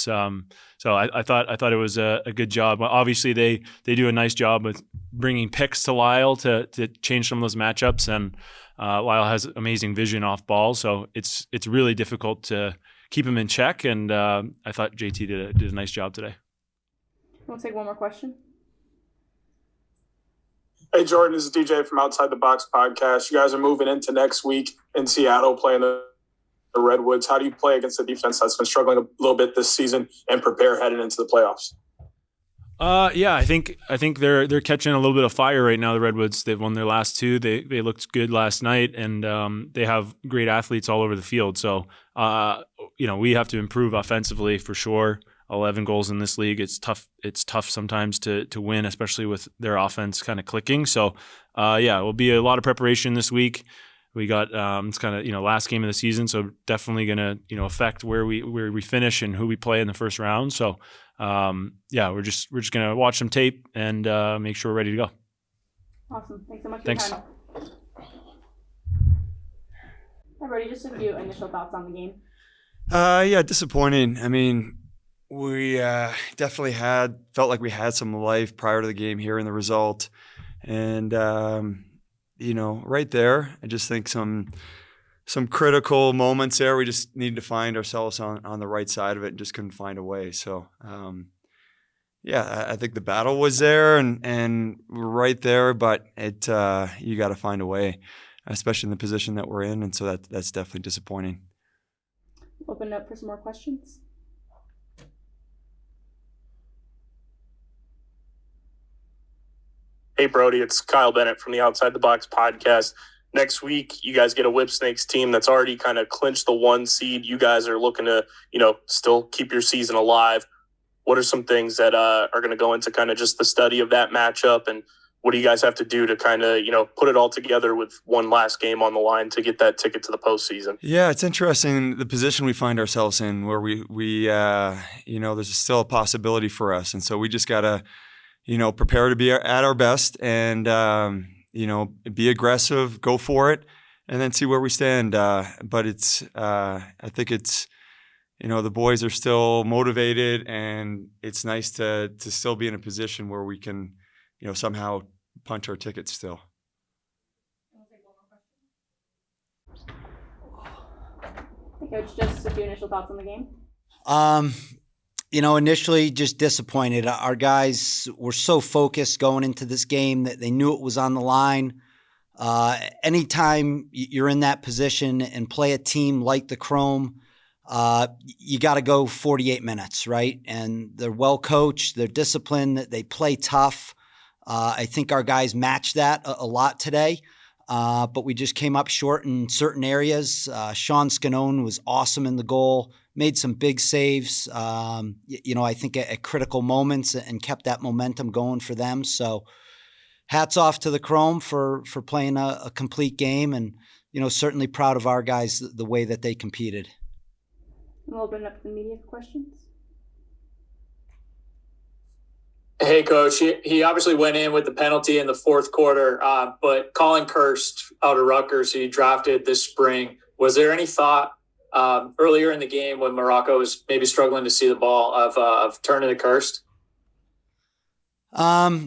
So I thought it was a good job. Obviously they do a nice job with bringing picks to Lyle to change some of those matchups. And Lyle has amazing vision off ball, so it's really difficult to keep him in check. And I thought JT did a nice job today. We'll take one more question. Hey, Jordan, this is DJ from Outside the Box podcast. You guys are moving into next week in Seattle playing the Redwoods. How do you play against a defense that's been struggling a little bit this season and prepare heading into the playoffs? I think they're catching a little bit of fire right now. The Redwoods, they've won their last two. They looked good last night, and they have great athletes all over the field. So we have to improve offensively for sure. 11 goals in this league. It's tough. It's tough sometimes to win, especially with their offense kind of clicking. So it will be a lot of preparation this week. We got it's kind of last game of the season, so definitely going to affect where we finish and who we play in the first round. So we're just going to watch some tape and make sure we're ready to go. Awesome. Thanks so much for Thanks. your time. Hi, Brody. Just a few initial thoughts on the game. Disappointing. I mean, we definitely felt like we had some life prior to the game here in the result. And, right there, I just think some critical moments there. We just needed to find ourselves on the right side of it and just couldn't find a way. So, I think the battle was there and we're right there, but you got to find a way, especially in the position that we're in. And so that's definitely disappointing. Open it up for some more questions. Hey, Brody, it's Kyle Bennett from the Outside the Box podcast. Next week, you guys get a Whipsnakes team that's already kind of clinched the 1 seed. You guys are looking to, still keep your season alive. what are some things that are going to go into kind of just the study of that matchup, and what do you guys have to do to kind of, put it all together with one last game on the line to get that ticket to the postseason? Yeah, it's interesting the position we find ourselves in, where we there's still a possibility for us, and so we just gotta, prepare to be at our best and be aggressive, go for it, and then see where we stand. But I think it's. The boys are still motivated, and it's nice to still be in a position where we can, somehow punch our tickets still. Coach, just a few initial thoughts on the game. Initially just disappointed. Our guys were so focused going into this game that they knew it was on the line. Anytime you're in that position and play a team like the Chrome, you got to go 48 minutes, right? And they're well coached, they're disciplined, they play tough. I think our guys matched that a lot today, but we just came up short in certain areas. Sean Scanone was awesome in the goal, made some big saves, I think at critical moments, and kept that momentum going for them. So hats off to the Chrome for playing a complete game, and, certainly proud of our guys, the way that they competed. We'll open it up to the media for questions. Hey, Coach. He obviously went in with the penalty in the fourth quarter, but Colin Kirst out of Rutgers, who he drafted this spring, was there any thought earlier in the game when Morocco was maybe struggling to see the ball of turning to Kirst?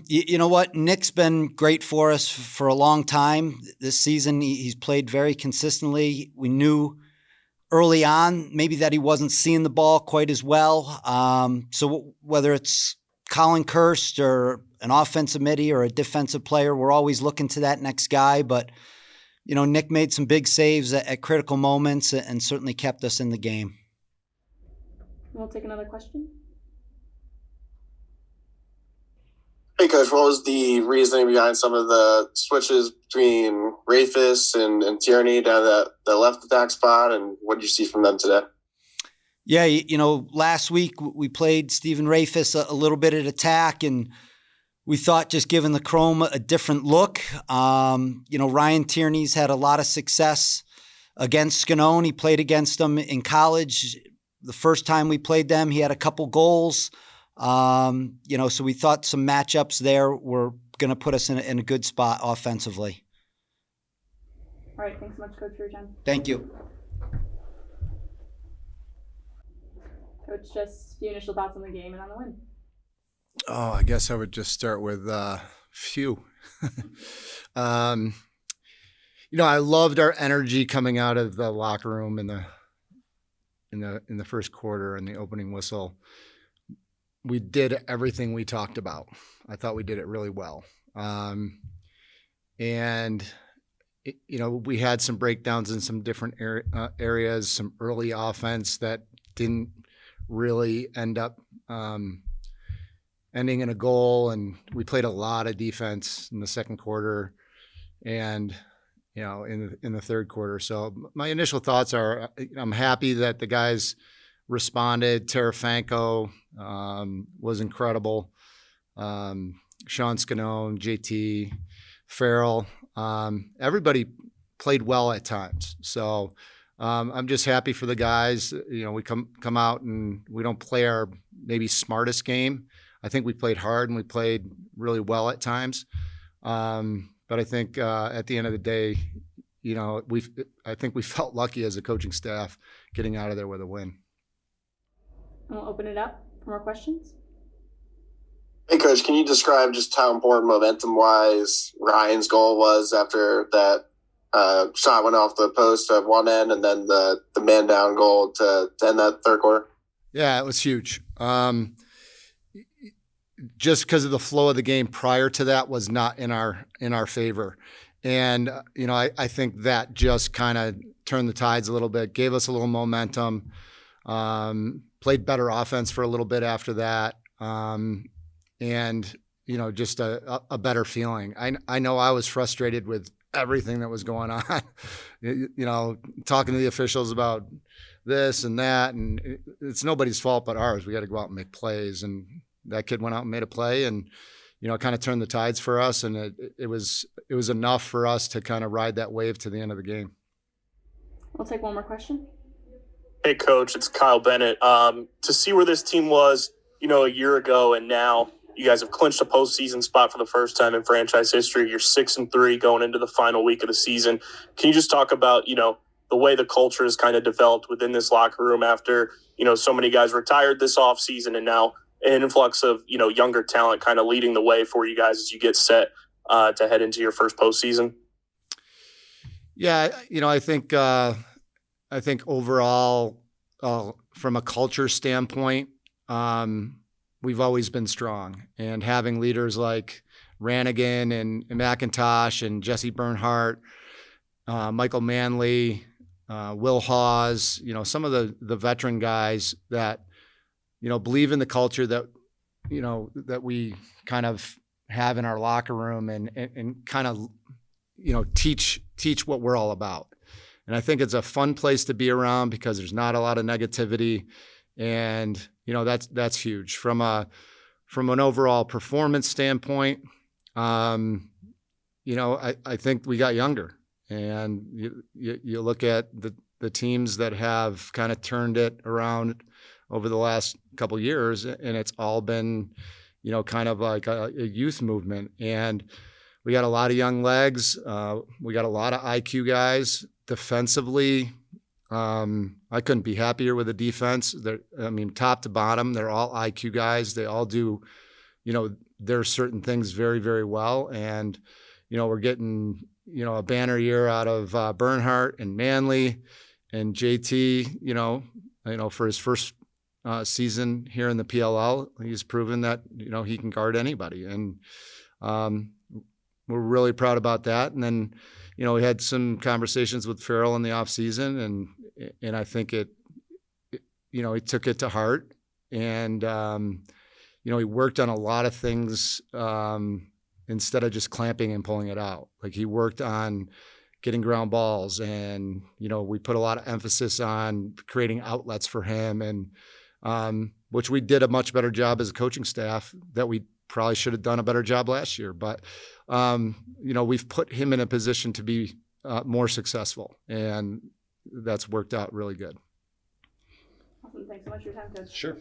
You know what? Nick's been great for us for a long time. This season, he's played very consistently. We knew early on maybe that he wasn't seeing the ball quite as well. So whether it's Colin Kirst or an offensive midi or a defensive player, we're always looking to that next guy. But, Nick made some big saves at critical moments and certainly kept us in the game. We'll take another question. Hey, Coach, what was the reasoning behind some of the switches between Rafis and Tierney down the left attack spot, and what did you see from them today? Yeah, last week we played Stephen Rafis a little bit at attack, and we thought just giving the Chrome a different look. Ryan Tierney's had a lot of success against Scanone. He played against them in college. The first time we played them, he had a couple goals. So we thought some matchups there were going to put us in a good spot offensively. All right, thanks so much, Coach, for your time. Thank you. Coach, just a few initial thoughts on the game and on the win. Oh, I guess I would just start with few. I loved our energy coming out of the locker room in the first quarter and the opening whistle. We did everything we talked about. I thought we did it really well. We had some breakdowns in some different areas, some early offense that didn't really end up ending in a goal. And we played a lot of defense in the second quarter and, in the third quarter. So my initial thoughts are, I'm happy that the guys responded. Tarafanko was incredible. Sean Scanone, JT, Farrell, everybody played well at times. So I'm just happy for the guys. We come out and we don't play our maybe smartest game. I think we played hard and we played really well at times. But I think at the end of the day, I think we felt lucky as a coaching staff getting out of there with a win. We'll open it up for more questions. Hey, Coach, can you describe just how important momentum-wise Ryan's goal was after that shot went off the post at one end and then the man-down goal to end that third quarter? Yeah, it was huge. Just because of the flow of the game prior to that was not in our favor. And, I think that just kind of turned the tides a little bit, gave us a little momentum, played better offense for a little bit after that. Just a better feeling. I know I was frustrated with everything that was going on, talking to the officials about this and that, and it's nobody's fault but ours. We got to go out and make plays, and that kid went out and made a play, and it kind of turned the tides for us, and it was enough for us to kind of ride that wave to the end of the game. We'll take one more question. Hey, Coach, it's Kyle Bennett. To see where this team was, a year ago, and now you guys have clinched a postseason spot for the first time in franchise history. You're 6-3 going into the final week of the season. Can you just talk about, the way the culture has kind of developed within this locker room after, so many guys retired this offseason, and now an influx of, younger talent kind of leading the way for you guys as you get set to head into your first postseason? Yeah, I think overall, from a culture standpoint, we've always been strong, and having leaders like Rannigan and McIntosh and Jesse Bernhardt, Michael Manley, Will Hawes, some of the veteran guys that, believe in the culture that, that we kind of have in our locker room and kind of, teach what we're all about. And I think it's a fun place to be around because there's not a lot of negativity, and that's huge from an overall performance standpoint. I think we got younger, and you look at the teams that have kind of turned it around over the last couple of years, and it's all been, kind of like a youth movement. And we got a lot of young legs. We got a lot of IQ guys. Defensively, I couldn't be happier with the defense. Top to bottom, they're all IQ guys. They all do, their certain things very, very well. And, we're getting, a banner year out of Bernhardt and Manley and JT, for his first season here in the PLL. He's proven that, he can guard anybody. And we're really proud about that. And then, we had some conversations with Farrell in the offseason, and I think he took it to heart. And, he worked on a lot of things instead of just clamping and pulling it out. Like, he worked on getting ground balls, and, we put a lot of emphasis on creating outlets for him, and which we did a much better job as a coaching staff that we probably should have done a better job last year. But, we've put him in a position to be more successful, and that's worked out really good. Awesome. Thanks so much for your time, Coach. Sure.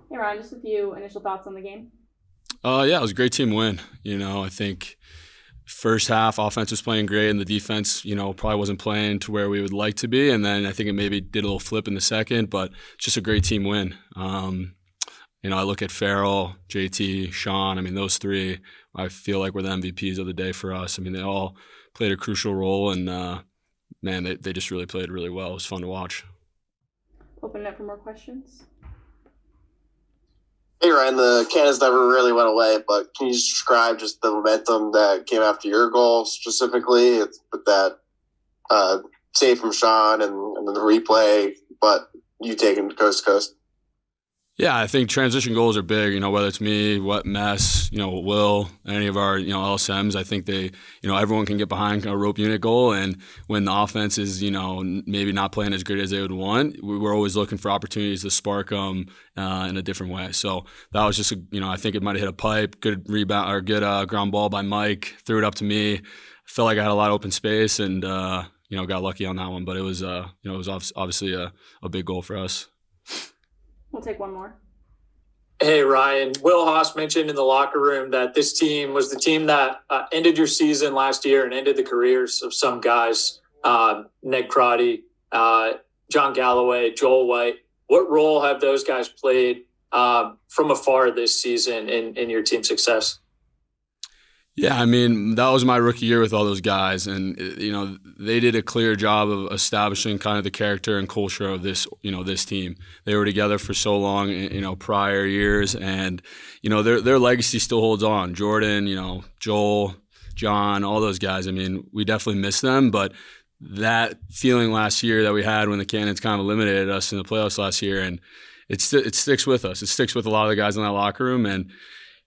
Hey, Ryan, just a few initial thoughts on the game. Yeah, it was a great team win. I think first half offense was playing great, and the defense, probably wasn't playing to where we would like to be. And then I think it maybe did a little flip in the second, but it's just a great team win. I look at Farrell, JT, Sean. Those three, I feel like were the MVPs of the day for us. They all played a crucial role, and they just really played really well. It was fun to watch. Open it up for more questions. Hey, Ryan, the Cannons never really went away, but can you describe just the momentum that came after your goal specifically with that save from Sean and then the replay, but you taking coast to coast? Yeah, I think transition goals are big, whether it's me, Mess, Will, any of our, LSMs. I think they, everyone can get behind a rope unit goal. And when the offense is, maybe not playing as good as they would want, we're always looking for opportunities to spark them in a different way. So that was just, I think it might have hit a pipe, good rebound or good ground ball by Mike, threw it up to me. Felt like I had a lot of open space and, got lucky on that one. But it was, it was obviously a big goal for us. We'll take one more. Hey, Ryan. Will Haas mentioned in the locker room that this team was the team that ended your season last year and ended the careers of some guys, Ned Crotty, John Galloway, Joel White. What role have those guys played from afar this season in your team's success? Yeah, that was my rookie year with all those guys, and they did a clear job of establishing kind of the character and culture of this, this team. They were together for so long, prior years, and their legacy still holds on. Jordan, Joel, John, all those guys. We definitely miss them, but that feeling last year that we had when the Cannons kind of eliminated us in the playoffs last year, and it sticks with us. It sticks with a lot of the guys in that locker room, and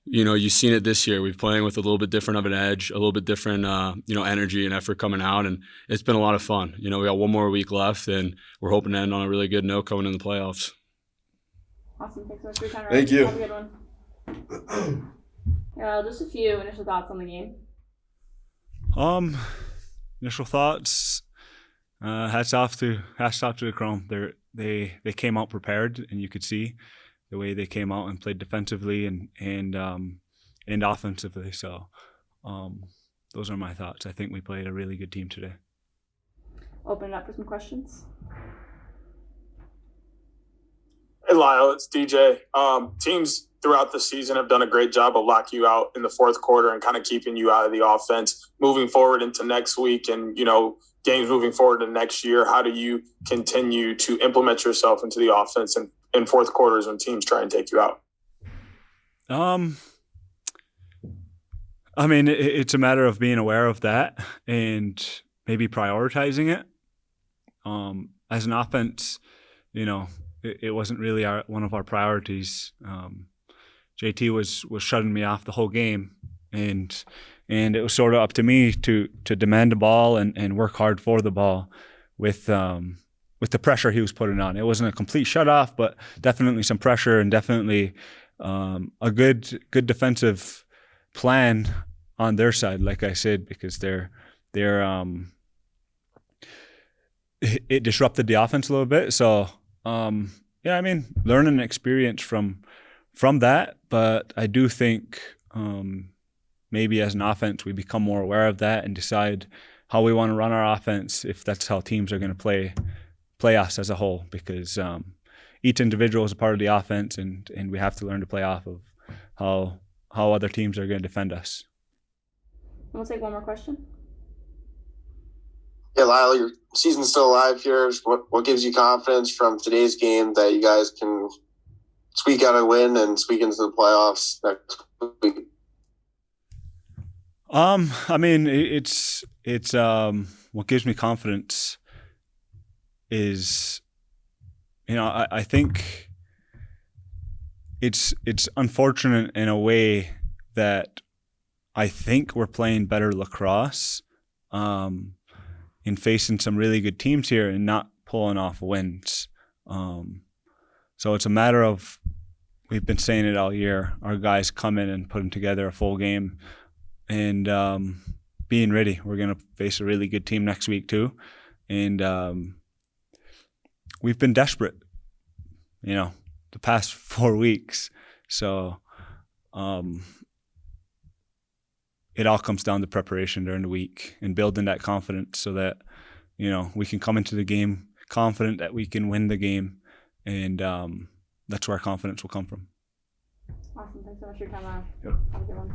you've seen it this year. We're playing with a little bit different of an edge, a little bit different, energy and effort coming out, and it's been a lot of fun. We got one more week left, and we're hoping to end on a really good note coming in the playoffs. Awesome. Thanks so much for your time, Ryan. Thank you. Have a good one. Just a few initial thoughts on the game. Initial thoughts. Hats off to the Chrome. They came out prepared, and you could see the way they came out and played defensively and offensively. So those are my thoughts. I think we played a really good team today. Open it up for some questions. Hey, Lyle, it's DJ. Teams throughout the season have done a great job of locking you out in the fourth quarter and kind of keeping you out of the offense. Moving forward into next week and, games moving forward to next year, how do you continue to implement yourself into the offense and in fourth quarters when teams try and take you out? It's a matter of being aware of that and maybe prioritizing it. As an offense, it wasn't really one of our priorities. JT was shutting me off the whole game, and it was sort of up to me to demand the ball and work hard for the ball with the pressure he was putting on. It wasn't a complete shut off, but definitely some pressure and definitely a good defensive plan on their side, like I said, because it disrupted the offense a little bit. So learning experience from that, but I do think maybe as an offense we become more aware of that and decide how we want to run our offense if that's how teams are going to play us as a whole, because each individual is a part of the offense and we have to learn to play off of how other teams are going to defend us. We'll take one more question. Yeah, Lyle, your season's still alive here. What gives you confidence from today's game that you guys can squeak out a win and squeak into the playoffs next week? It's what gives me confidence is, I think it's unfortunate in a way that I think we're playing better lacrosse in facing some really good teams here and not pulling off wins. So it's a matter of, we've been saying it all year, our guys come in and putting together a full game and being ready. We're going to face a really good team next week too. And we've been desperate, the past 4 weeks. So it all comes down to preparation during the week and building that confidence so that, we can come into the game confident that we can win the game. And that's where our confidence will come from. Awesome. Thanks so much for your time, Lyle. Yep. Have a good one.